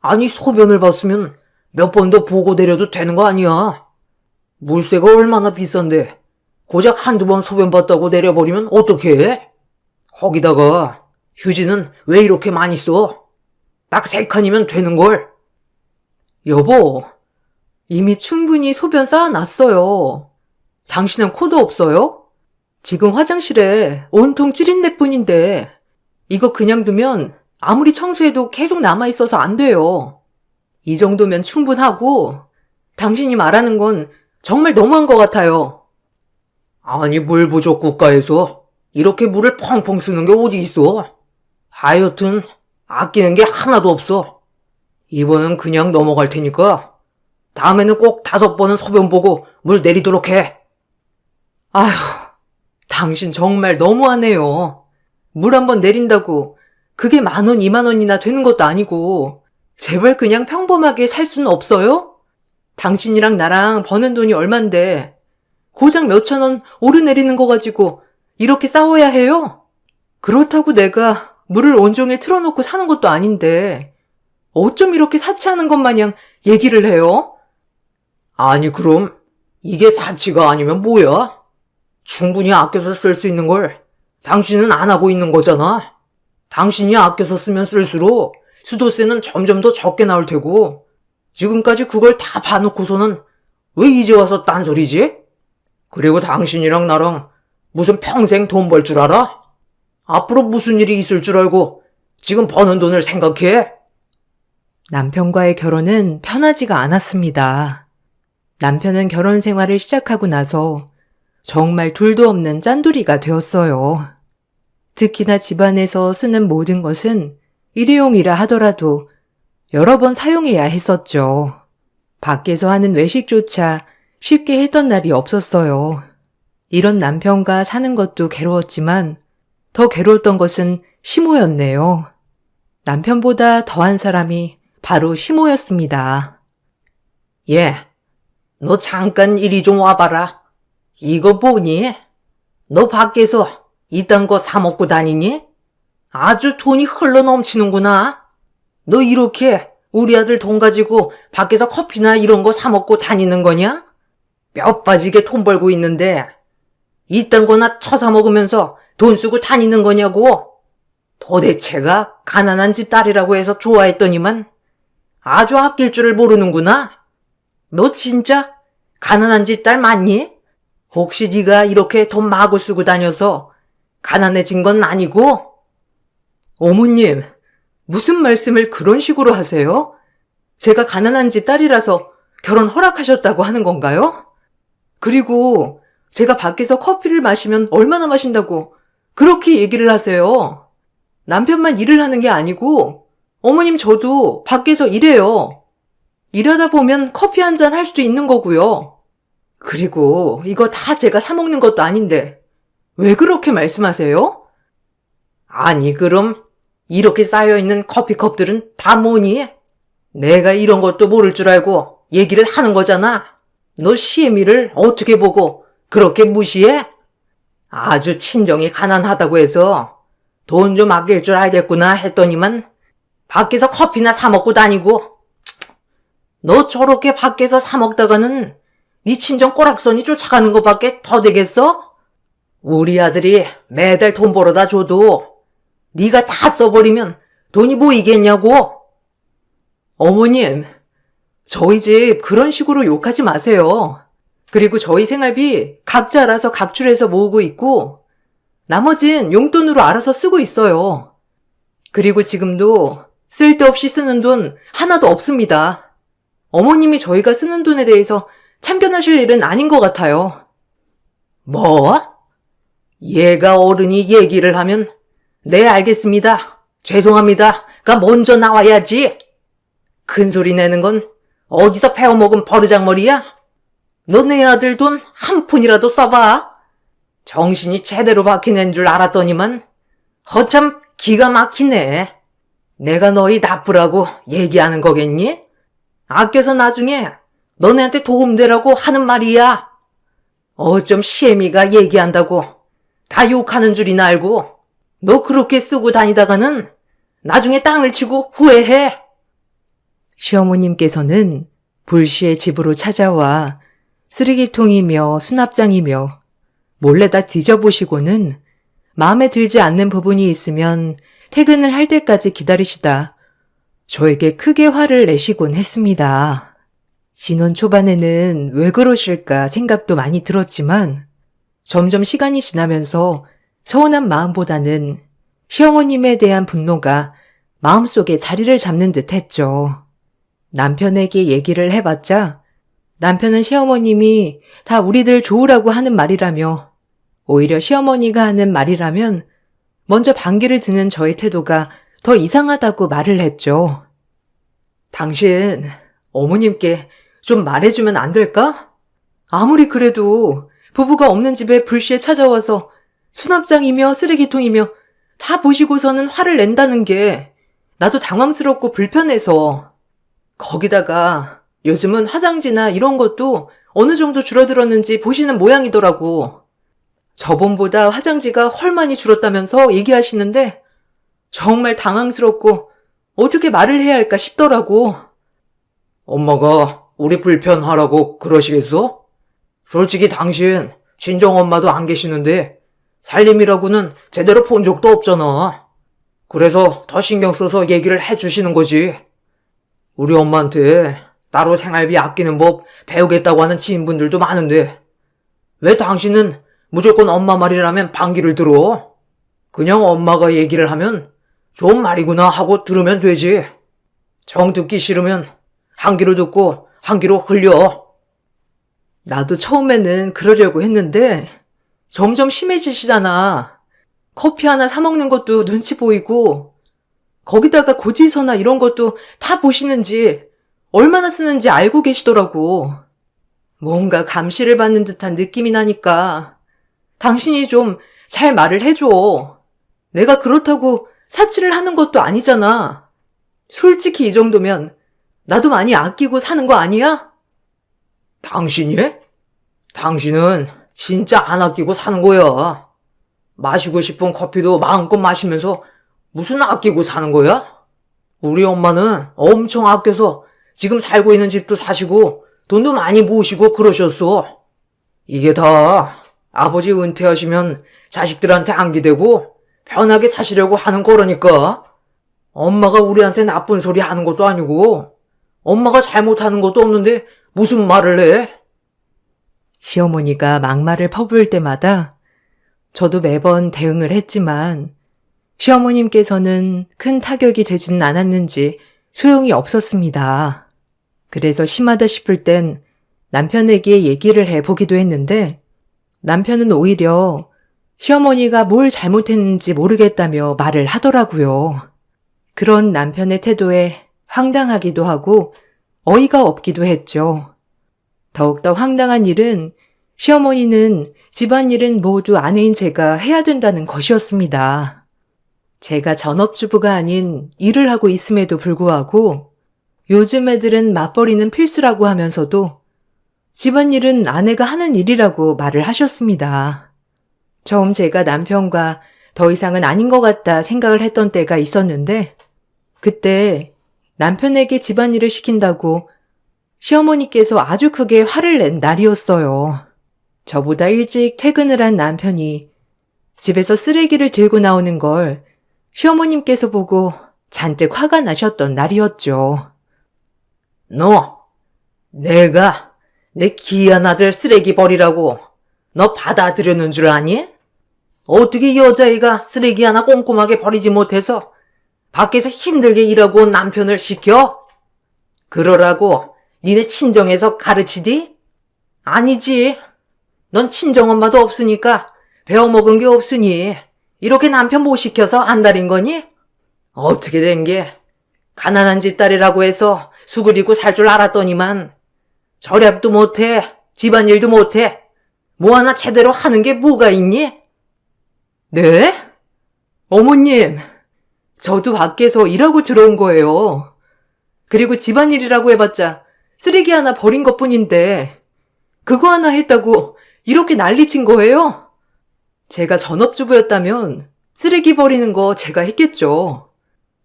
아니 소변을 봤으면 몇 번 더 보고 내려도 되는 거 아니야? 물세가 얼마나 비싼데 고작 한두 번 소변 봤다고 내려버리면 어떡해? 거기다가 휴지는 왜 이렇게 많이 써? 딱 3칸이면 되는걸. 여보, 이미 충분히 소변 쌓아놨어요. 당신은 코도 없어요? 지금 화장실에 온통 찌린내뿐인데 이거 그냥 두면 아무리 청소해도 계속 남아있어서 안 돼요. 이 정도면 충분하고 당신이 말하는 건 정말 너무한 것 같아요. 아니 물 부족 국가에서 이렇게 물을 펑펑 쓰는 게 어디 있어? 하여튼 아끼는 게 하나도 없어. 이번은 그냥 넘어갈 테니까 다음에는 꼭 5번은 소변 보고 물 내리도록 해. 아휴, 당신 정말 너무하네요. 물 한 번 내린다고 그게 10,000원, 20,000원이나 되는 것도 아니고 제발 그냥 평범하게 살 수는 없어요? 당신이랑 나랑 버는 돈이 얼만데 고작 몇천 원 오르내리는 거 가지고 이렇게 싸워야 해요? 그렇다고 내가 물을 온종일 틀어놓고 사는 것도 아닌데 어쩜 이렇게 사치하는 것 마냥 얘기를 해요? 아니 그럼 이게 사치가 아니면 뭐야? 충분히 아껴서 쓸 수 있는 걸 당신은 안 하고 있는 거잖아. 당신이 아껴서 쓰면 쓸수록 수도세는 점점 더 적게 나올 테고 지금까지 그걸 다 봐놓고서는 왜 이제 와서 딴소리지? 그리고 당신이랑 나랑 무슨 평생 돈 벌 줄 알아? 앞으로 무슨 일이 있을 줄 알고 지금 버는 돈을 생각해? 남편과의 결혼은 편하지가 않았습니다. 남편은 결혼 생활을 시작하고 나서 정말 둘도 없는 짠돌이가 되었어요. 특히나 집안에서 쓰는 모든 것은 일회용이라 하더라도 여러 번 사용해야 했었죠. 밖에서 하는 외식조차 쉽게 했던 날이 없었어요. 이런 남편과 사는 것도 괴로웠지만 더 괴로웠던 것은 시모였네요. 남편보다 더한 사람이 바로 시모였습니다. 너 잠깐 이리 좀 와봐라. 이거 보니? 너 밖에서 이딴 거 사 먹고 다니니? 아주 돈이 흘러 넘치는구나. 너 이렇게 우리 아들 돈 가지고 밖에서 커피나 이런 거 사 먹고 다니는 거냐? 뼈 빠지게 돈 벌고 있는데 이딴 거나 처사 먹으면서 돈 쓰고 다니는 거냐고? 도대체가 가난한 집 딸이라고 해서 좋아했더니만 아주 아낄 줄을 모르는구나. 너 진짜 가난한 집 딸 맞니? 혹시 네가 이렇게 돈 마구 쓰고 다녀서 가난해진 건 아니고? 어머님, 무슨 말씀을 그런 식으로 하세요? 제가 가난한 집 딸이라서 결혼 허락하셨다고 하는 건가요? 그리고 제가 밖에서 커피를 마시면 얼마나 마신다고 그렇게 얘기를 하세요? 남편만 일을 하는 게 아니고 어머님 저도 밖에서 일해요. 일하다 보면 커피 한 잔 할 수도 있는 거고요. 그리고 이거 다 제가 사 먹는 것도 아닌데 왜 그렇게 말씀하세요? 아니 그럼 이렇게 쌓여있는 커피컵들은 다 뭐니? 내가 이런 것도 모를 줄 알고 얘기를 하는 거잖아. 너 시애미를 어떻게 보고 그렇게 무시해? 아주 친정이 가난하다고 해서 돈 좀 아낄 줄 알겠구나 했더니만 밖에서 커피나 사 먹고 다니고. 너 저렇게 밖에서 사 먹다가는 네 친정 꼬락선이 쫓아가는 것밖에 더 되겠어? 우리 아들이 매달 돈 벌어다 줘도 네가 다 써버리면 돈이 모이겠냐고? 어머님, 저희 집 그런 식으로 욕하지 마세요. 그리고 저희 생활비 각자 알아서 각출해서 모으고 있고 나머진 용돈으로 알아서 쓰고 있어요. 그리고 지금도 쓸데없이 쓰는 돈 하나도 없습니다. 어머님이 저희가 쓰는 돈에 대해서 참견하실 일은 아닌 것 같아요. 뭐? 얘가 어른이 얘기를 하면 네 알겠습니다. 죄송합니다가 먼저 나와야지. 큰 소리 내는 건 어디서 배워먹은 버르장머리야? 너 내 아들 돈 한 푼이라도 써봐. 정신이 제대로 박힌 줄 알았더니만 허참 기가 막히네. 내가 너희 나쁘라고 얘기하는 거겠니? 아껴서 나중에 너네한테 도움되라고 하는 말이야. 어쩜 시애미가 얘기한다고 다 욕하는 줄이나 알고 너 그렇게 쓰고 다니다가는 나중에 땅을 치고 후회해. 시어머님께서는 불시에 집으로 찾아와 쓰레기통이며 수납장이며 몰래 다 뒤져보시고는 마음에 들지 않는 부분이 있으면 퇴근을 할 때까지 기다리시다 저에게 크게 화를 내시곤 했습니다. 신혼 초반에는 왜 그러실까 생각도 많이 들었지만 점점 시간이 지나면서 서운한 마음보다는 시어머님에 대한 분노가 마음속에 자리를 잡는 듯 했죠. 남편에게 얘기를 해봤자 남편은 시어머님이 다 우리들 좋으라고 하는 말이라며 오히려 시어머니가 하는 말이라면 먼저 반기를 드는 저의 태도가 더 이상하다고 말을 했죠. 당신 어머님께 좀 말해주면 안 될까? 아무리 그래도 부부가 없는 집에 불시에 찾아와서 수납장이며 쓰레기통이며 다 보시고서는 화를 낸다는 게 나도 당황스럽고 불편해서. 거기다가 요즘은 화장지나 이런 것도 어느 정도 줄어들었는지 보시는 모양이더라고. 저번보다 화장지가 헐 많이 줄었다면서 얘기하시는데 정말 당황스럽고 어떻게 말을 해야 할까 싶더라고. 엄마가 우리 불편하라고 그러시겠어? 솔직히 당신 친정엄마도 안 계시는데 살림이라고는 제대로 본 적도 없잖아. 그래서 더 신경 써서 얘기를 해주시는 거지. 우리 엄마한테 따로 생활비 아끼는 법 배우겠다고 하는 지인분들도 많은데 왜 당신은 무조건 엄마 말이라면 반기를 들어? 그냥 엄마가 얘기를 하면 좋은 말이구나 하고 들으면 되지. 정 듣기 싫으면 한 귀로 듣고 한 귀로 흘려. 나도 처음에는 그러려고 했는데 점점 심해지시잖아. 커피 하나 사 먹는 것도 눈치 보이고 거기다가 고지서나 이런 것도 다 보시는지 얼마나 쓰는지 알고 계시더라고. 뭔가 감시를 받는 듯한 느낌이 나니까 당신이 좀 잘 말을 해줘. 내가 그렇다고 사치를 하는 것도 아니잖아. 솔직히 이 정도면 나도 많이 아끼고 사는 거 아니야? 당신이? 당신은 진짜 안 아끼고 사는 거야. 마시고 싶은 커피도 마음껏 마시면서 무슨 아끼고 사는 거야? 우리 엄마는 엄청 아껴서 지금 살고 있는 집도 사시고 돈도 많이 모으시고 그러셨어. 이게 다 아버지 은퇴하시면 자식들한테 안기대고 편하게 사시려고 하는 거라니까. 엄마가 우리한테 나쁜 소리 하는 것도 아니고 엄마가 잘못하는 것도 없는데 무슨 말을 해? 시어머니가 막말을 퍼부을 때마다 저도 매번 대응을 했지만 시어머님께서는 큰 타격이 되지는 않았는지 소용이 없었습니다. 그래서 심하다 싶을 땐 남편에게 얘기를 해보기도 했는데 남편은 오히려 시어머니가 뭘 잘못했는지 모르겠다며 말을 하더라고요. 그런 남편의 태도에 황당하기도 하고 어이가 없기도 했죠. 더욱더 황당한 일은 시어머니는 집안일은 모두 아내인 제가 해야 된다는 것이었습니다. 제가 전업주부가 아닌 일을 하고 있음에도 불구하고 요즘 애들은 맞벌이는 필수라고 하면서도 집안일은 아내가 하는 일이라고 말을 하셨습니다. 처음 제가 남편과 더 이상은 아닌 것 같다 생각을 했던 때가 있었는데 그때 남편에게 집안일을 시킨다고 시어머니께서 아주 크게 화를 낸 날이었어요. 저보다 일찍 퇴근을 한 남편이 집에서 쓰레기를 들고 나오는 걸 시어머님께서 보고 잔뜩 화가 나셨던 날이었죠. 너, 내가 내 귀한 아들 쓰레기 버리라고 너 받아들였는 줄 아니? 어떻게 여자애가 쓰레기 하나 꼼꼼하게 버리지 못해서 밖에서 힘들게 일하고 온 남편을 시켜? 그러라고 니네 친정에서 가르치디? 아니지. 넌 친정엄마도 없으니까 배워먹은 게 없으니 이렇게 남편 못 시켜서 안달인 거니? 어떻게 된 게 가난한 집 딸이라고 해서 수그리고 살 줄 알았더니만 절약도 못해, 집안일도 못해, 뭐 하나 제대로 하는 게 뭐가 있니? 네? 어머님, 저도 밖에서 일하고 들어온 거예요. 그리고 집안일이라고 해봤자 쓰레기 하나 버린 것뿐인데 그거 하나 했다고 이렇게 난리친 거예요? 제가 전업주부였다면 쓰레기 버리는 거 제가 했겠죠.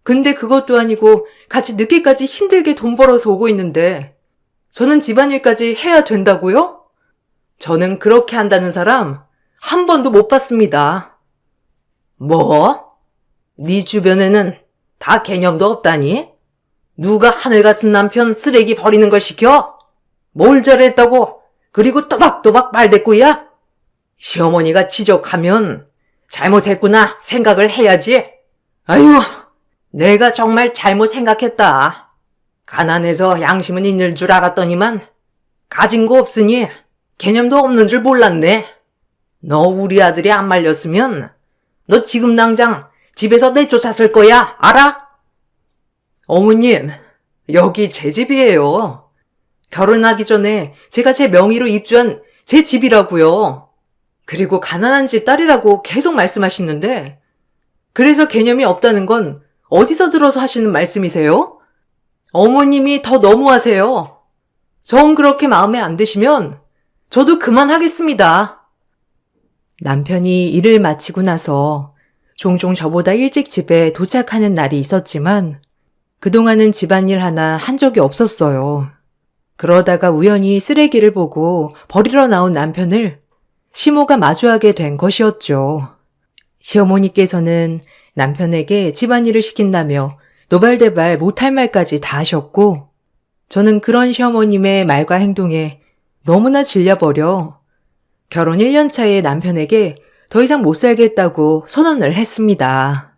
근데 그것도 아니고 같이 늦게까지 힘들게 돈 벌어서 오고 있는데 저는 집안일까지 해야 된다고요? 저는 그렇게 한다는 사람 한 번도 못 봤습니다. 뭐? 네 주변에는 다 개념도 없다니? 누가 하늘 같은 남편 쓰레기 버리는 걸 시켜? 뭘 잘했다고? 그리고 또박또박 말대꾸야? 시어머니가 지적하면 잘못했구나 생각을 해야지. 아유, 내가 정말 잘못 생각했다. 가난해서 양심은 있는 줄 알았더니만 가진 거 없으니 개념도 없는 줄 몰랐네. 너 우리 아들이 안 말렸으면 너 지금 당장 집에서 내쫓았을 거야, 알아? 어머님, 여기 제 집이에요. 결혼하기 전에 제가 제 명의로 입주한 제 집이라고요. 그리고 가난한 집 딸이라고 계속 말씀하시는데 그래서 개념이 없다는 건 어디서 들어서 하시는 말씀이세요? 어머님이 더 너무하세요. 정 그렇게 마음에 안 드시면 저도 그만하겠습니다. 남편이 일을 마치고 나서 종종 저보다 일찍 집에 도착하는 날이 있었지만 그동안은 집안일 하나 한 적이 없었어요. 그러다가 우연히 쓰레기를 보고 버리러 나온 남편을 시모가 마주하게 된 것이었죠. 시어머니께서는 남편에게 집안일을 시킨다며 노발대발 못할 말까지 다 하셨고, 저는 그런 시어머님의 말과 행동에 너무나 질려버려 결혼 1년 차에 남편에게 더 이상 못 살겠다고 선언을 했습니다.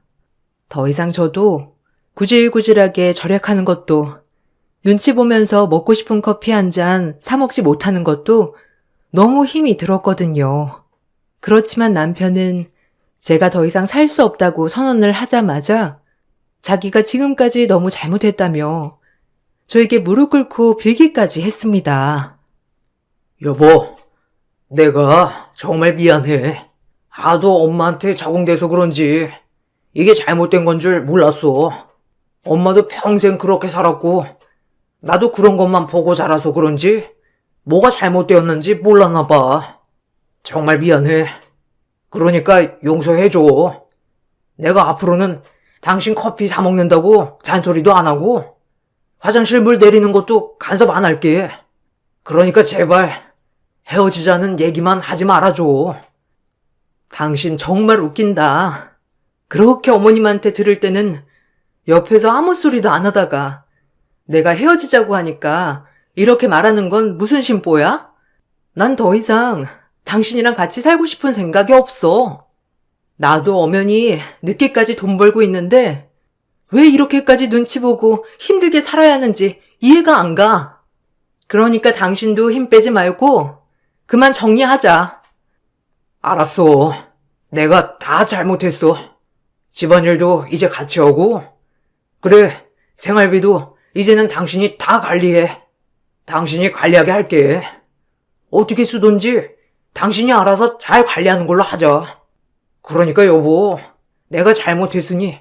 더 이상 저도 구질구질하게 절약하는 것도, 눈치 보면서 먹고 싶은 커피 한 잔 사 먹지 못하는 것도 너무 힘이 들었거든요. 그렇지만 남편은 제가 더 이상 살 수 없다고 선언을 하자마자 자기가 지금까지 너무 잘못했다며 저에게 무릎 꿇고 빌기까지 했습니다. 여보, 내가 정말 미안해. 하도 엄마한테 적응돼서 그런지 이게 잘못된 건 줄 몰랐어. 엄마도 평생 그렇게 살았고 나도 그런 것만 보고 자라서 그런지 뭐가 잘못되었는지 몰랐나 봐. 정말 미안해. 그러니까 용서해줘. 내가 앞으로는 당신 커피 사 먹는다고 잔소리도 안 하고 화장실 물 내리는 것도 간섭 안 할게. 그러니까 제발 헤어지자는 얘기만 하지 말아줘. 당신 정말 웃긴다. 그렇게 어머님한테 들을 때는 옆에서 아무 소리도 안 하다가 내가 헤어지자고 하니까 이렇게 말하는 건 무슨 심보야? 난 더 이상 당신이랑 같이 살고 싶은 생각이 없어. 나도 엄연히 늦게까지 돈 벌고 있는데 왜 이렇게까지 눈치 보고 힘들게 살아야 하는지 이해가 안 가. 그러니까 당신도 힘 빼지 말고 그만 정리하자. 알았어. 내가 다 잘못했어. 집안일도 이제 같이 하고. 그래, 생활비도 이제는 당신이 다 관리해. 당신이 관리하게 할게. 어떻게 쓰던지 당신이 알아서 잘 관리하는 걸로 하자. 그러니까 여보, 내가 잘못했으니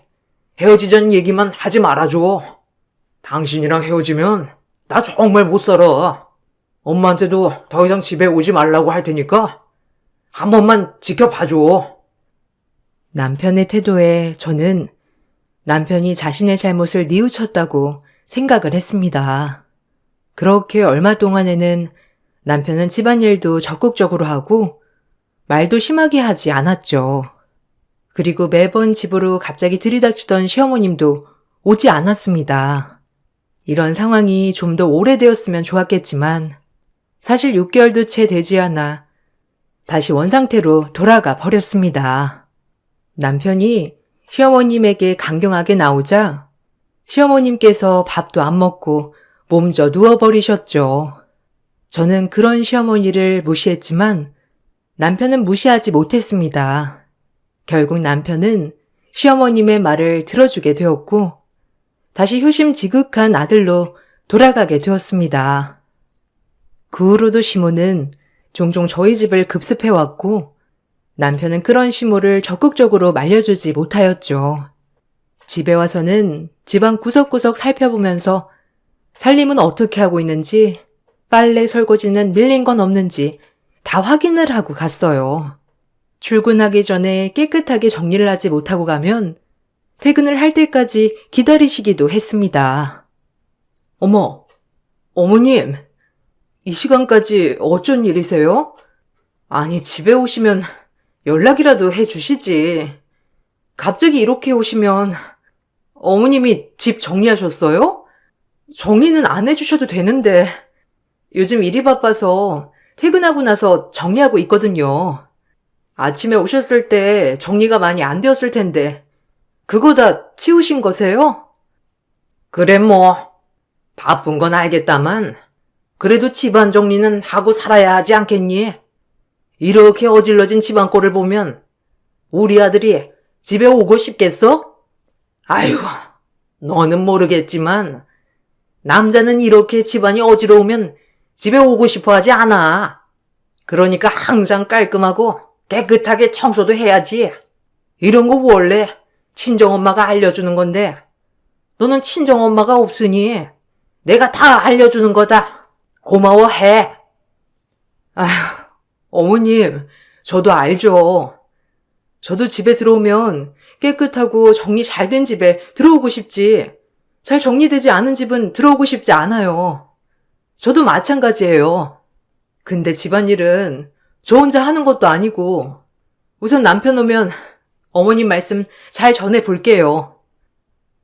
헤어지자는 얘기만 하지 말아줘. 당신이랑 헤어지면 나 정말 못 살아. 엄마한테도 더 이상 집에 오지 말라고 할 테니까 한 번만 지켜봐줘. 남편의 태도에 저는 남편이 자신의 잘못을 뉘우쳤다고 생각을 했습니다. 그렇게 얼마 동안에는 남편은 집안일도 적극적으로 하고 말도 심하게 하지 않았죠. 그리고 매번 집으로 갑자기 들이닥치던 시어머님도 오지 않았습니다. 이런 상황이 좀 더 오래되었으면 좋았겠지만 사실 6개월도 채 되지 않아 다시 원상태로 돌아가 버렸습니다. 남편이 시어머님에게 강경하게 나오자 시어머님께서 밥도 안 먹고 몸져 누워버리셨죠. 저는 그런 시어머니를 무시했지만 남편은 무시하지 못했습니다. 결국 남편은 시어머님의 말을 들어주게 되었고 다시 효심 지극한 아들로 돌아가게 되었습니다. 그 후로도 시모는 종종 저희 집을 급습해왔고 남편은 그런 시모를 적극적으로 말려주지 못하였죠. 집에 와서는 집안 구석구석 살펴보면서 살림은 어떻게 하고 있는지, 빨래 설거지는 밀린 건 없는지 다 확인을 하고 갔어요. 출근하기 전에 깨끗하게 정리를 하지 못하고 가면 퇴근을 할 때까지 기다리시기도 했습니다. 어머, 어머님, 이 시간까지 어쩐 일이세요? 아니, 집에 오시면 연락이라도 해주시지. 갑자기 이렇게 오시면 어머님이 집 정리하셨어요? 정리는 안 해주셔도 되는데 요즘 일이 바빠서 퇴근하고 나서 정리하고 있거든요. 아침에 오셨을 때 정리가 많이 안 되었을 텐데 그거 다 치우신 거세요? 그래 뭐 바쁜 건 알겠다만 그래도 집안 정리는 하고 살아야 하지 않겠니? 이렇게 어질러진 집안 꼴을 보면 우리 아들이 집에 오고 싶겠어? 아유, 너는 모르겠지만 남자는 이렇게 집안이 어지러우면 집에 오고 싶어 하지 않아. 그러니까 항상 깔끔하고 깨끗하게 청소도 해야지. 이런 거 원래 친정엄마가 알려주는 건데 너는 친정엄마가 없으니 내가 다 알려주는 거다. 고마워해. 아휴, 어머님, 저도 알죠. 저도 집에 들어오면 깨끗하고 정리 잘 된 집에 들어오고 싶지. 잘 정리되지 않은 집은 들어오고 싶지 않아요. 저도 마찬가지예요. 근데 집안일은 저 혼자 하는 것도 아니고 우선 남편 오면 어머님 말씀 잘 전해 볼게요.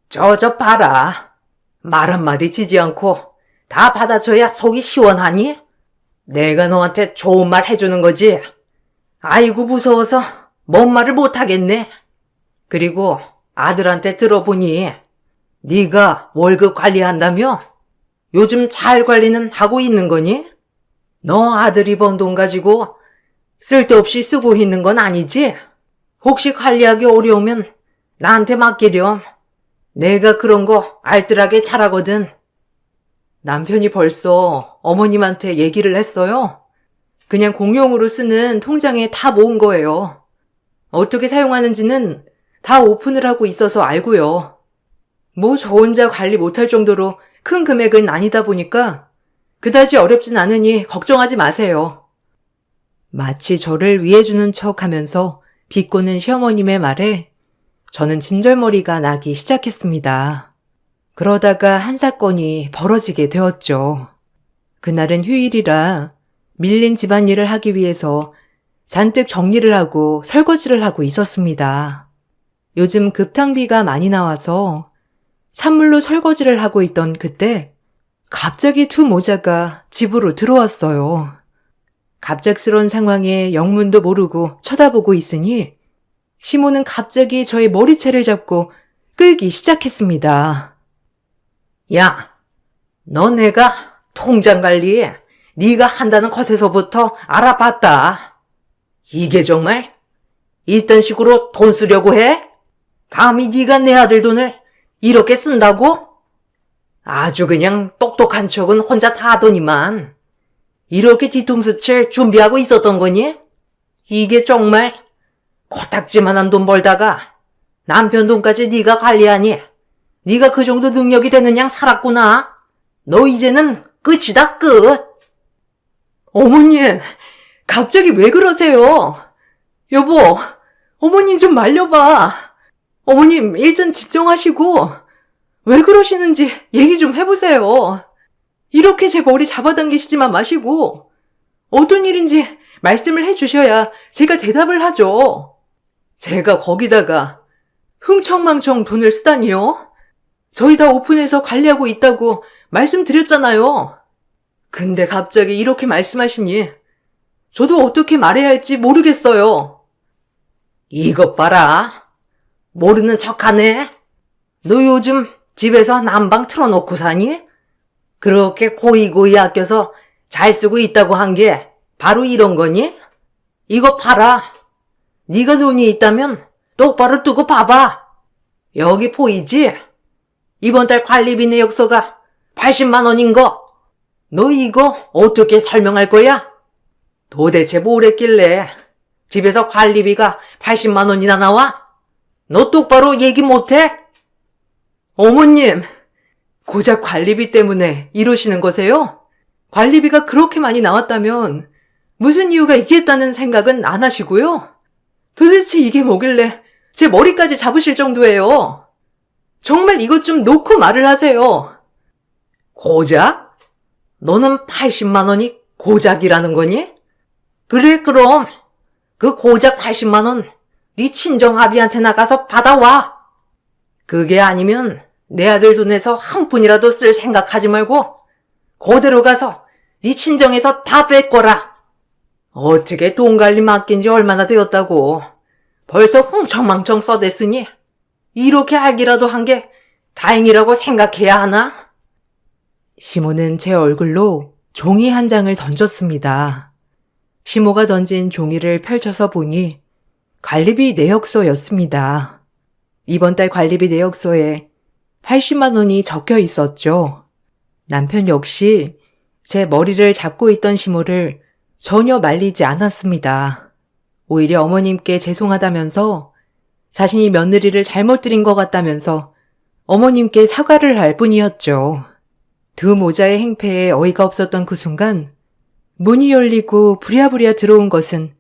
저 봐라. 말 한마디 지지 않고 다 받아줘야 속이 시원하니? 내가 너한테 좋은 말 해주는 거지. 아이고 무서워서 뭔 말을 못하겠네. 그리고 아들한테 들어보니 네가 월급 관리한다며? 요즘 잘 관리는 하고 있는 거니? 너 아들이 번 돈 가지고 쓸데없이 쓰고 있는 건 아니지? 혹시 관리하기 어려우면 나한테 맡기렴. 내가 그런 거 알뜰하게 잘하거든. 남편이 벌써 어머님한테 얘기를 했어요. 그냥 공용으로 쓰는 통장에 다 모은 거예요. 어떻게 사용하는지는 다 오픈을 하고 있어서 알고요. 뭐 저 혼자 관리 못할 정도로 큰 금액은 아니다 보니까 그다지 어렵진 않으니 걱정하지 마세요. 마치 저를 위해주는 척 하면서 비꼬는 시어머님의 말에 저는 진절머리가 나기 시작했습니다. 그러다가 한 사건이 벌어지게 되었죠. 그날은 휴일이라 밀린 집안일을 하기 위해서 잔뜩 정리를 하고 설거지를 하고 있었습니다. 요즘 급탕비가 많이 나와서 찬물로 설거지를 하고 있던 그때 갑자기 두 모자가 집으로 들어왔어요. 갑작스러운 상황에 영문도 모르고 쳐다보고 있으니 시모는 갑자기 저의 머리채를 잡고 끌기 시작했습니다. 야, 너 내가 통장 관리 네가 한다는 것에서부터 알아봤다. 이게 정말 이딴 식으로 돈 쓰려고 해? 감히 네가 내 아들 돈을 이렇게 쓴다고? 아주 그냥 똑똑한 척은 혼자 다 하더니만 이렇게 뒤통수 칠 준비하고 있었던 거니? 이게 정말 코딱지만한 돈 벌다가 남편 돈까지 네가 관리하니 네가 그 정도 능력이 되는 양 살았구나. 너 이제는 끝이다, 끝. 어머님, 갑자기 왜 그러세요? 여보, 어머님 좀 말려봐. 어머님, 일단 진정하시고 왜 그러시는지 얘기 좀 해보세요. 이렇게 제 머리 잡아당기시지만 마시고 어떤 일인지 말씀을 해주셔야 제가 대답을 하죠. 제가 거기다가 흥청망청 돈을 쓰다니요? 저희 다 오픈해서 관리하고 있다고 말씀드렸잖아요. 근데 갑자기 이렇게 말씀하시니 저도 어떻게 말해야 할지 모르겠어요. 이것 봐라. 모르는 척하네. 너 요즘 집에서 난방 틀어놓고 사니? 그렇게 고이고이 아껴서 잘 쓰고 있다고 한 게 바로 이런 거니? 이거 봐라. 네가 눈이 있다면 똑바로 뜨고 봐봐. 여기 보이지? 이번 달 관리비 내역서가 80만 원인 거. 너 이거 어떻게 설명할 거야? 도대체 뭘 했길래 집에서 관리비가 80만 원이나 나와? 너 똑바로 얘기 못해? 어머님, 고작 관리비 때문에 이러시는 거세요? 관리비가 그렇게 많이 나왔다면 무슨 이유가 있겠다는 생각은 안 하시고요? 도대체 이게 뭐길래 제 머리까지 잡으실 정도예요? 정말 이것 좀 놓고 말을 하세요. 고작? 너는 80만 원이 고작이라는 거니? 그래, 그럼 그 고작 80만 원 네 친정아비한테 나가서 받아와. 그게 아니면 내 아들 돈에서 한 푼이라도 쓸 생각하지 말고 그대로 가서 네 친정에서 다 뺏거라. 어떻게 돈 관리 맡긴 지 얼마나 되었다고. 벌써 흥청망청 써댔으니 이렇게 알기라도 한 게 다행이라고 생각해야 하나? 시모는 제 얼굴로 종이 한 장을 던졌습니다. 시모가 던진 종이를 펼쳐서 보니 관리비 내역서였습니다. 이번 달 관리비 내역서에 80만 원이 적혀 있었죠. 남편 역시 제 머리를 잡고 있던 시모를 전혀 말리지 않았습니다. 오히려 어머님께 죄송하다면서 자신이 며느리를 잘못 들인 것 같다면서 어머님께 사과를 할 뿐이었죠. 두 모자의 행패에 어이가 없었던 그 순간 문이 열리고 부랴부랴 들어온 것은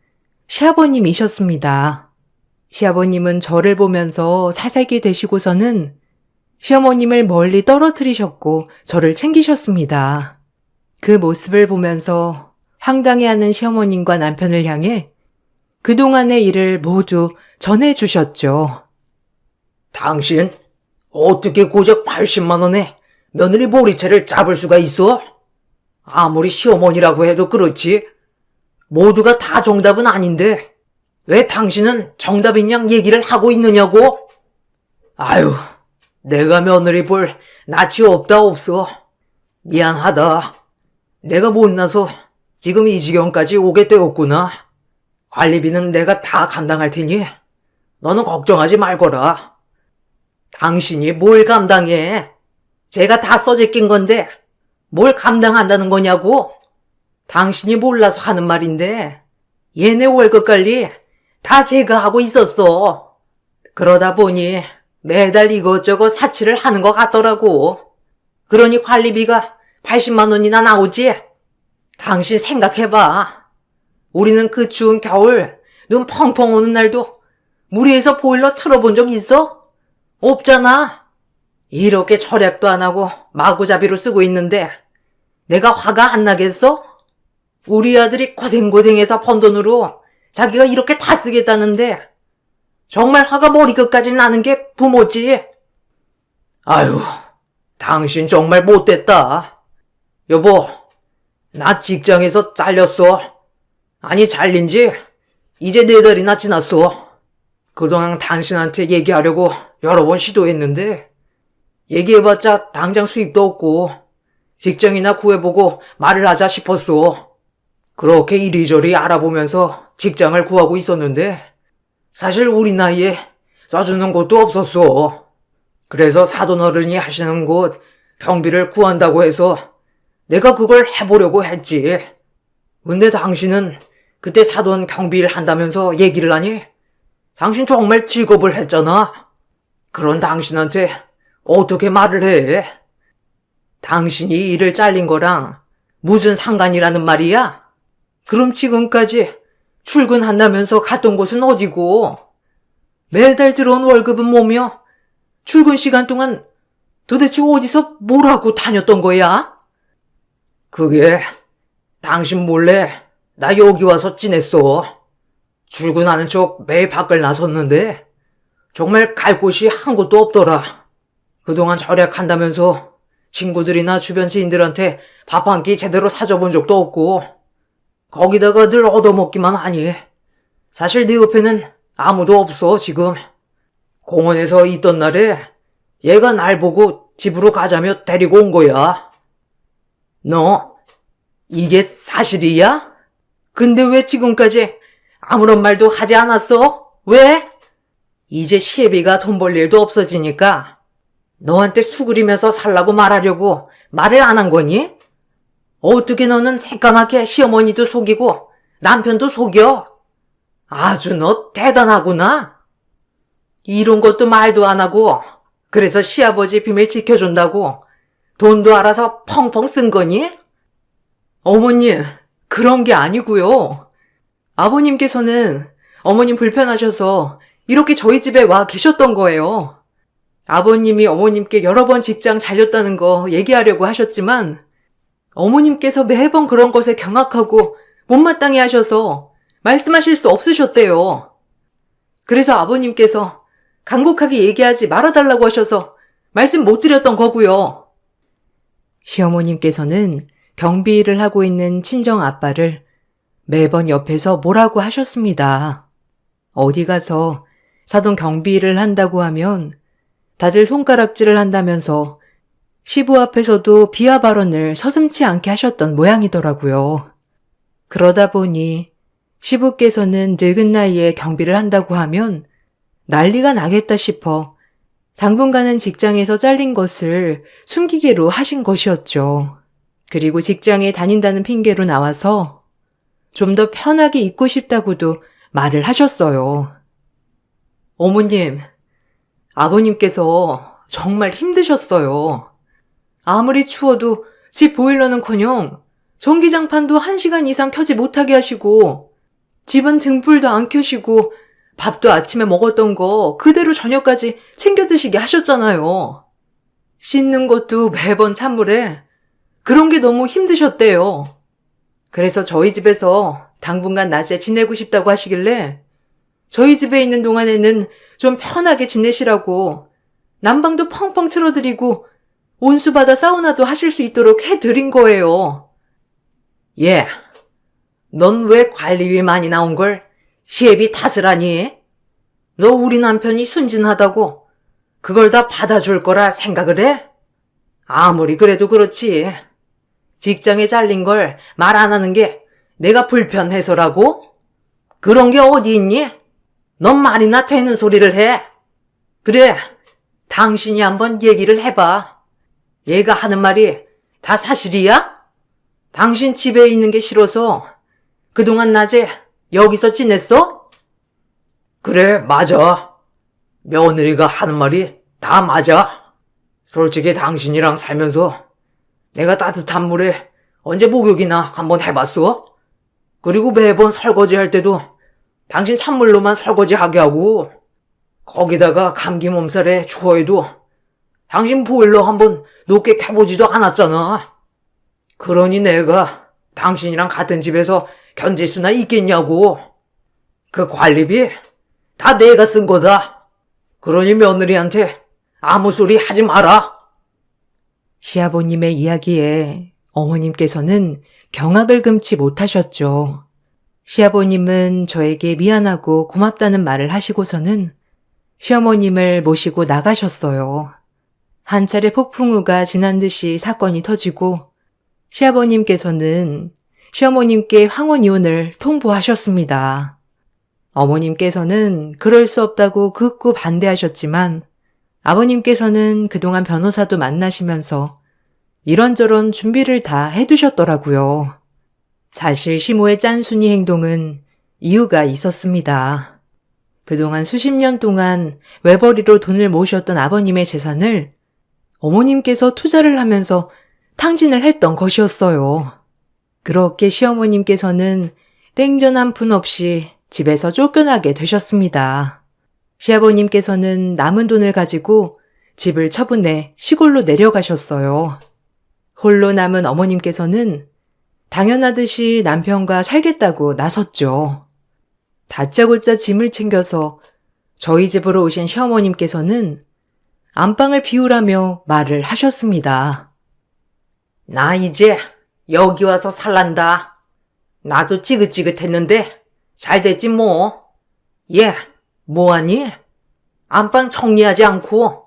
시아버님이셨습니다. 시아버님은 저를 보면서 사색이 되시고서는 시어머님을 멀리 떨어뜨리셨고 저를 챙기셨습니다. 그 모습을 보면서 황당해하는 시어머님과 남편을 향해 그동안의 일을 모두 전해주셨죠. 당신, 어떻게 고작 80만 원에 며느리 몰이채를 잡을 수가 있어? 아무리 시어머니라고 해도 그렇지. 모두가 다 정답은 아닌데, 왜 당신은 정답인 양 얘기를 하고 있느냐고? 아유, 내가 며느리 볼 낯이 없다 없어. 미안하다. 내가 못나서 지금 이 지경까지 오게 되었구나. 관리비는 내가 다 감당할 테니 너는 걱정하지 말거라. 당신이 뭘 감당해? 제가 다 써제낀 건데 뭘 감당한다는 거냐고? 당신이 몰라서 하는 말인데 얘네 월급 관리 다 제가 하고 있었어. 그러다 보니 매달 이것저것 사치를 하는 것 같더라고. 그러니 관리비가 80만 원이나 나오지? 당신 생각해봐. 우리는 그 추운 겨울 눈 펑펑 오는 날도 무리해서 보일러 틀어본 적 있어? 없잖아. 이렇게 절약도 안 하고 마구잡이로 쓰고 있는데 내가 화가 안 나겠어? 우리 아들이 고생고생해서 번 돈으로 자기가 이렇게 다 쓰겠다는데 정말 화가 머리끝까지 나는 게 부모지. 아유, 당신 정말 못됐다. 여보, 나 직장에서 잘렸어. 아니, 잘린 지 이제 4달이나 지났어. 그동안 당신한테 얘기하려고 여러 번 시도했는데 얘기해봤자 당장 수입도 없고 직장이나 구해보고 말을 하자 싶었어. 그렇게 이리저리 알아보면서 직장을 구하고 있었는데 사실 우리 나이에 써주는 곳도 없었어. 그래서 사돈 어른이 하시는 곳 경비를 구한다고 해서 내가 그걸 해보려고 했지. 근데 당신은 그때 사돈 경비를 한다면서 얘기를 하니 당신 정말 직업을 했잖아. 그런 당신한테 어떻게 말을 해? 당신이 일을 잘린 거랑 무슨 상관이라는 말이야? 그럼 지금까지 출근한다면서 갔던 곳은 어디고? 매달 들어온 월급은 뭐며? 출근 시간 동안 도대체 어디서 뭘 하고 다녔던 거야? 그게 당신 몰래 나 여기 와서 지냈어. 출근하는 척 매일 밖을 나섰는데 정말 갈 곳이 한 곳도 없더라. 그동안 절약한다면서 친구들이나 주변 지인들한테 밥 한 끼 제대로 사줘본 적도 없고 거기다가 늘 얻어먹기만 하니 사실 네 옆에는 아무도 없어 지금. 공원에서 있던 날에 얘가 날 보고 집으로 가자며 데리고 온 거야. 너 이게 사실이야? 근데 왜 지금까지 아무런 말도 하지 않았어? 왜? 이제 시애비가 돈 벌 일도 없어지니까 너한테 수그리면서 살라고 말하려고 말을 안 한 거니? 어떻게 너는 새까맣게 시어머니도 속이고 남편도 속여? 아주 너 대단하구나. 이런 것도 말도 안 하고 그래서 시아버지 비밀 지켜준다고 돈도 알아서 펑펑 쓴 거니? 어머님, 그런 게 아니고요. 아버님께서는 어머님 불편하셔서 이렇게 저희 집에 와 계셨던 거예요. 아버님이 어머님께 여러 번 직장 잘렸다는 거 얘기하려고 하셨지만 어머님께서 매번 그런 것에 경악하고 못마땅해 하셔서 말씀하실 수 없으셨대요. 그래서 아버님께서 간곡하게 얘기하지 말아달라고 하셔서 말씀 못 드렸던 거고요. 시어머님께서는 경비 일을 하고 있는 친정 아빠를 매번 옆에서 뭐라고 하셨습니다. 어디 가서 사돈 경비 일을 한다고 하면 다들 손가락질을 한다면서 시부 앞에서도 비하 발언을 서슴지 않게 하셨던 모양이더라고요. 그러다 보니 시부께서는 늙은 나이에 경비를 한다고 하면 난리가 나겠다 싶어 당분간은 직장에서 잘린 것을 숨기기로 하신 것이었죠. 그리고 직장에 다닌다는 핑계로 나와서 좀 더 편하게 있고 싶다고도 말을 하셨어요. 어머님, 아버님께서 정말 힘드셨어요. 아무리 추워도 집 보일러는커녕 전기장판도 1시간 이상 켜지 못하게 하시고 집안 등불도 안 켜시고 밥도 아침에 먹었던 거 그대로 저녁까지 챙겨 드시게 하셨잖아요. 씻는 것도 매번 찬물에 그런 게 너무 힘드셨대요. 그래서 저희 집에서 당분간 낮에 지내고 싶다고 하시길래 저희 집에 있는 동안에는 좀 편하게 지내시라고 난방도 펑펑 틀어드리고 온수바다 사우나도 하실 수 있도록 해드린 거예요. 예. 넌 왜 관리비 많이 나온 걸 시애비 탓을 하니? 너 우리 남편이 순진하다고 그걸 다 받아줄 거라 생각을 해? 아무리 그래도 그렇지. 직장에 잘린 걸 말 안 하는 게 내가 불편해서라고? 그런 게 어디 있니? 넌 말이나 되는 소리를 해. 그래, 당신이 한번 얘기를 해봐. 얘가 하는 말이 다 사실이야? 당신 집에 있는 게 싫어서 그동안 낮에 여기서 지냈어? 그래, 맞아. 며느리가 하는 말이 다 맞아. 솔직히 당신이랑 살면서 내가 따뜻한 물에 언제 목욕이나 한번 해봤어? 그리고 매번 설거지 할 때도 당신 찬물로만 설거지하게 하고 거기다가 감기 몸살에 추워해도 당신 보일러 한번 높게 켜보지도 않았잖아. 그러니 내가 당신이랑 같은 집에서 견딜 수나 있겠냐고. 그 관리비 다 내가 쓴 거다. 그러니 며느리한테 아무 소리 하지 마라. 시아버님의 이야기에 어머님께서는 경악을 금치 못하셨죠. 시아버님은 저에게 미안하고 고맙다는 말을 하시고서는 시어머님을 모시고 나가셨어요. 한 차례 폭풍우가 지난 듯이 사건이 터지고 시아버님께서는 시어머님께 황혼 이혼을 통보하셨습니다. 어머님께서는 그럴 수 없다고 극구 반대하셨지만 아버님께서는 그동안 변호사도 만나시면서 이런저런 준비를 다 해두셨더라고요. 사실 시모의 짠순이 행동은 이유가 있었습니다. 그동안 수십 년 동안 외벌이로 돈을 모으셨던 아버님의 재산을 어머님께서 투자를 하면서 탕진을 했던 것이었어요. 그렇게 시어머님께서는 땡전 한 푼 없이 집에서 쫓겨나게 되셨습니다. 시아버님께서는 남은 돈을 가지고 집을 처분해 시골로 내려가셨어요. 홀로 남은 어머님께서는 당연하듯이 남편과 살겠다고 나섰죠. 다짜고짜 짐을 챙겨서 저희 집으로 오신 시어머님께서는 안방을 비우라며 말을 하셨습니다. 나 이제 여기 와서 살란다. 나도 찌긋찌긋했는데 잘 됐지 뭐. 얘 뭐하니? 안방 정리하지 않고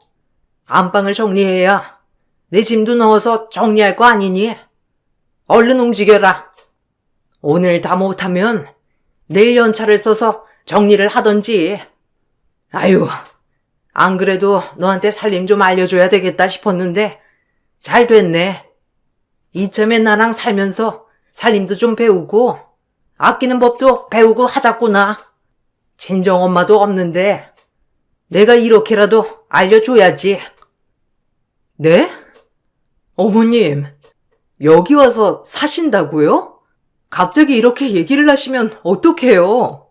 안방을 정리해야 내 짐도 넣어서 정리할 거 아니니? 얼른 움직여라. 오늘 다 못하면 내일 연차를 써서 정리를 하던지. 아유, 안 그래도 너한테 살림 좀 알려줘야 되겠다 싶었는데 잘 됐네. 이참에 나랑 살면서 살림도 좀 배우고 아끼는 법도 배우고 하자꾸나. 친정엄마도 없는데 내가 이렇게라도 알려줘야지. 네? 어머님, 여기 와서 사신다고요? 갑자기 이렇게 얘기를 하시면 어떡해요?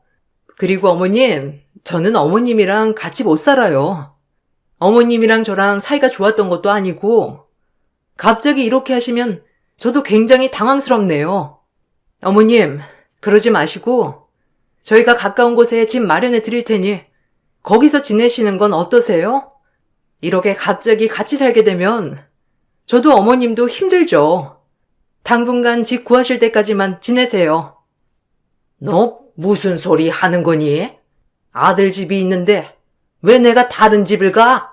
그리고 어머님, 저는 어머님이랑 같이 못 살아요. 어머님이랑 저랑 사이가 좋았던 것도 아니고 갑자기 이렇게 하시면 저도 굉장히 당황스럽네요. 어머님, 그러지 마시고 저희가 가까운 곳에 집 마련해 드릴 테니 거기서 지내시는 건 어떠세요? 이렇게 갑자기 같이 살게 되면 저도 어머님도 힘들죠. 당분간 집 구하실 때까지만 지내세요. 너 무슨 소리 하는 거니? 아들 집이 있는데 왜 내가 다른 집을 가?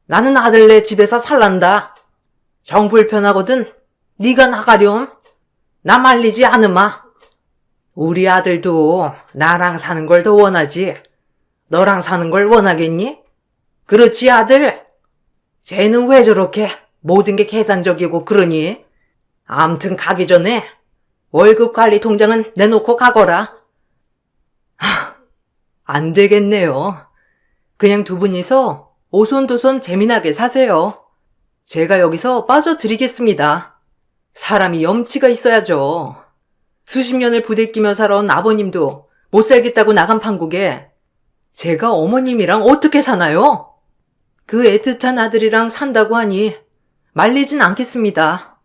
나는 아들네 집에서 살란다. 정 불편하거든 네가 나가렴. 나 말리지 않으마. 우리 아들도 나랑 사는 걸 더 원하지. 너랑 사는 걸 원하겠니? 그렇지 아들? 쟤는 왜 저렇게 모든 게 계산적이고 그러니? 암튼 가기 전에 월급 관리 통장은 내놓고 가거라. 안 되겠네요. 그냥 두 분이서 오손도손 재미나게 사세요. 제가 여기서 빠져드리겠습니다. 사람이 염치가 있어야죠. 수십 년을 부대끼며 살아온 아버님도 못 살겠다고 나간 판국에 제가 어머님이랑 어떻게 사나요? 그 애틋한 아들이랑 산다고 하니 말리진 않겠습니다.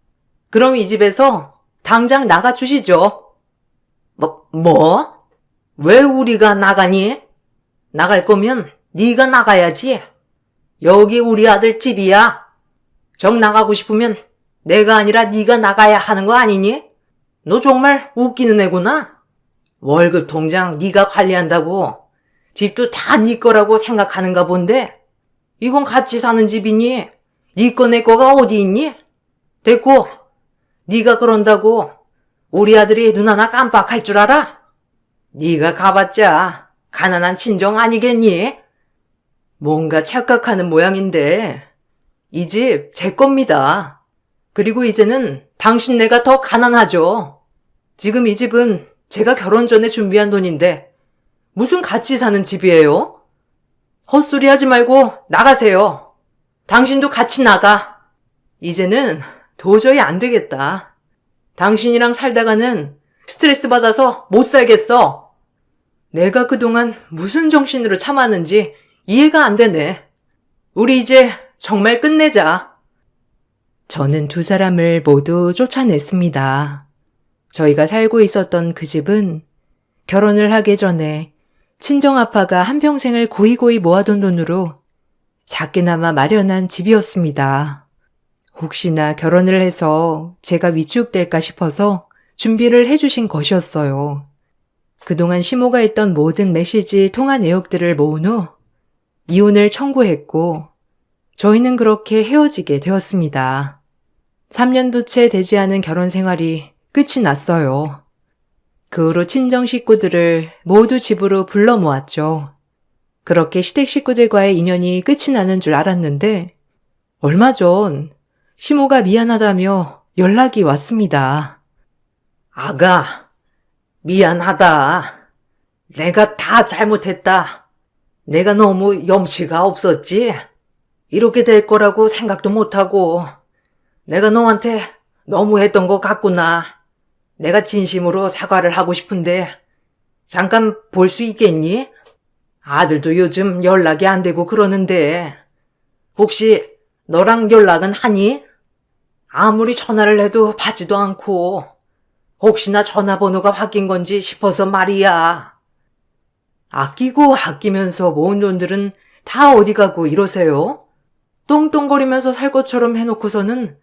그럼 이 집에서 당장 나가 주시죠. 뭐? 왜 우리가 나가니? 나갈 거면 네가 나가야지. 여기 우리 아들 집이야. 정 나가고 싶으면 내가 아니라 네가 나가야 하는 거 아니니? 너 정말 웃기는 애구나. 월급 통장 네가 관리한다고 집도 다 네 거라고 생각하는가 본데 이건 같이 사는 집이니 네 거 내 거가 어디 있니? 됐고 네가 그런다고 우리 아들이 눈 하나 깜빡할 줄 알아? 네가 가봤자 가난한 친정 아니겠니? 뭔가 착각하는 모양인데 이 집 제 겁니다. 그리고 이제는 당신네가 더 가난하죠. 지금 이 집은 제가 결혼 전에 준비한 돈인데 무슨 같이 사는 집이에요? 헛소리 하지 말고 나가세요. 당신도 같이 나가. 이제는 도저히 안 되겠다. 당신이랑 살다가는 스트레스 받아서 못 살겠어. 내가 그동안 무슨 정신으로 참았는지 이해가 안 되네. 우리 이제 정말 끝내자. 저는 두 사람을 모두 쫓아냈습니다. 저희가 살고 있었던 그 집은 결혼을 하기 전에 친정아빠가 한평생을 고이고이 모아둔 돈으로 작게나마 마련한 집이었습니다. 혹시나 결혼을 해서 제가 위축될까 싶어서 준비를 해주신 것이었어요. 그동안 시모가 했던 모든 메시지 통화 내역들을 모은 후 이혼을 청구했고 저희는 그렇게 헤어지게 되었습니다. 3년도 채 되지 않은 결혼 생활이 끝이 났어요. 그 후로 친정 식구들을 모두 집으로 불러 모았죠. 그렇게 시댁 식구들과의 인연이 끝이 나는 줄 알았는데 얼마 전 시모가 미안하다며 연락이 왔습니다. 아가, 미안하다. 내가 다 잘못했다. 내가 너무 염치가 없었지. 이렇게 될 거라고 생각도 못하고 내가 너한테 너무했던 것 같구나. 내가 진심으로 사과를 하고 싶은데 잠깐 볼 수 있겠니? 아들도 요즘 연락이 안 되고 그러는데 혹시 너랑 연락은 하니? 아무리 전화를 해도 받지도 않고 혹시나 전화번호가 바뀐 건지 싶어서 말이야. 아끼고 아끼면서 모은 돈들은 다 어디 가고 이러세요? 똥똥거리면서 살 것처럼 해놓고서는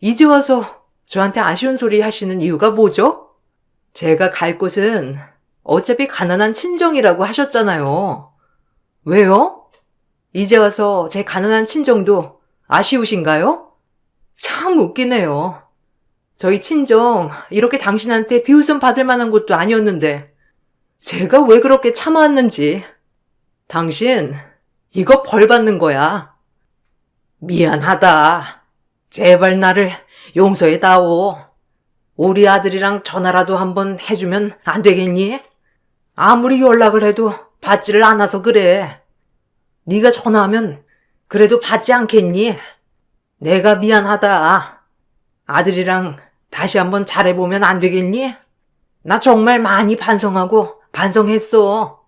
이제 와서 저한테 아쉬운 소리 하시는 이유가 뭐죠? 제가 갈 곳은 어차피 가난한 친정이라고 하셨잖아요. 왜요? 이제 와서 제 가난한 친정도 아쉬우신가요? 참 웃기네요. 저희 친정 이렇게 당신한테 비웃음 받을 만한 것도 아니었는데 제가 왜 그렇게 참아왔는지. 당신 이거 벌 받는 거야. 미안하다. 제발 나를 용서해다오. 우리 아들이랑 전화라도 한번 해주면 안 되겠니? 아무리 연락을 해도 받지를 않아서 그래. 네가 전화하면 그래도 받지 않겠니? 내가 미안하다. 아들이랑 다시 한번 잘해보면 안 되겠니? 나 정말 많이 반성했어.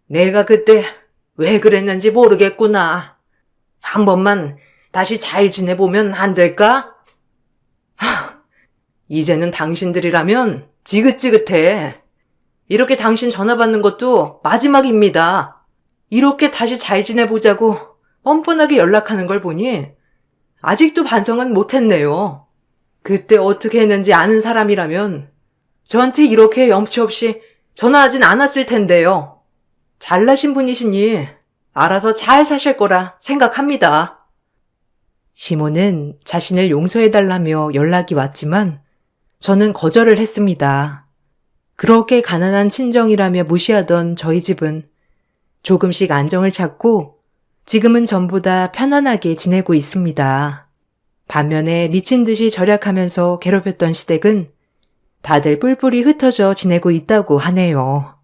내가 그때 왜 그랬는지 모르겠구나. 한 번만 다시 잘 지내보면 안 될까? 이제는 당신들이라면 지긋지긋해. 이렇게 당신 전화 받는 것도 마지막입니다. 이렇게 다시 잘 지내보자고 뻔뻔하게 연락하는 걸 보니 아직도 반성은 못했네요. 그때 어떻게 했는지 아는 사람이라면 저한테 이렇게 염치 없이 전화하진 않았을 텐데요. 잘나신 분이시니 알아서 잘 사실 거라 생각합니다. 시모는 자신을 용서해달라며 연락이 왔지만 저는 거절을 했습니다. 그렇게 가난한 친정이라며 무시하던 저희 집은 조금씩 안정을 찾고 지금은 전보다 편안하게 지내고 있습니다. 반면에 미친 듯이 절약하면서 괴롭혔던 시댁은 다들 뿔뿔이 흩어져 지내고 있다고 하네요.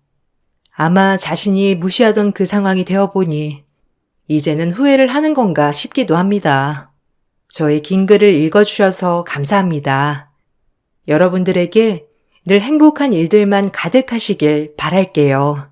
아마 자신이 무시하던 그 상황이 되어보니 이제는 후회를 하는 건가 싶기도 합니다. 저의 긴 글을 읽어주셔서 감사합니다. 여러분들에게 늘 행복한 일들만 가득하시길 바랄게요.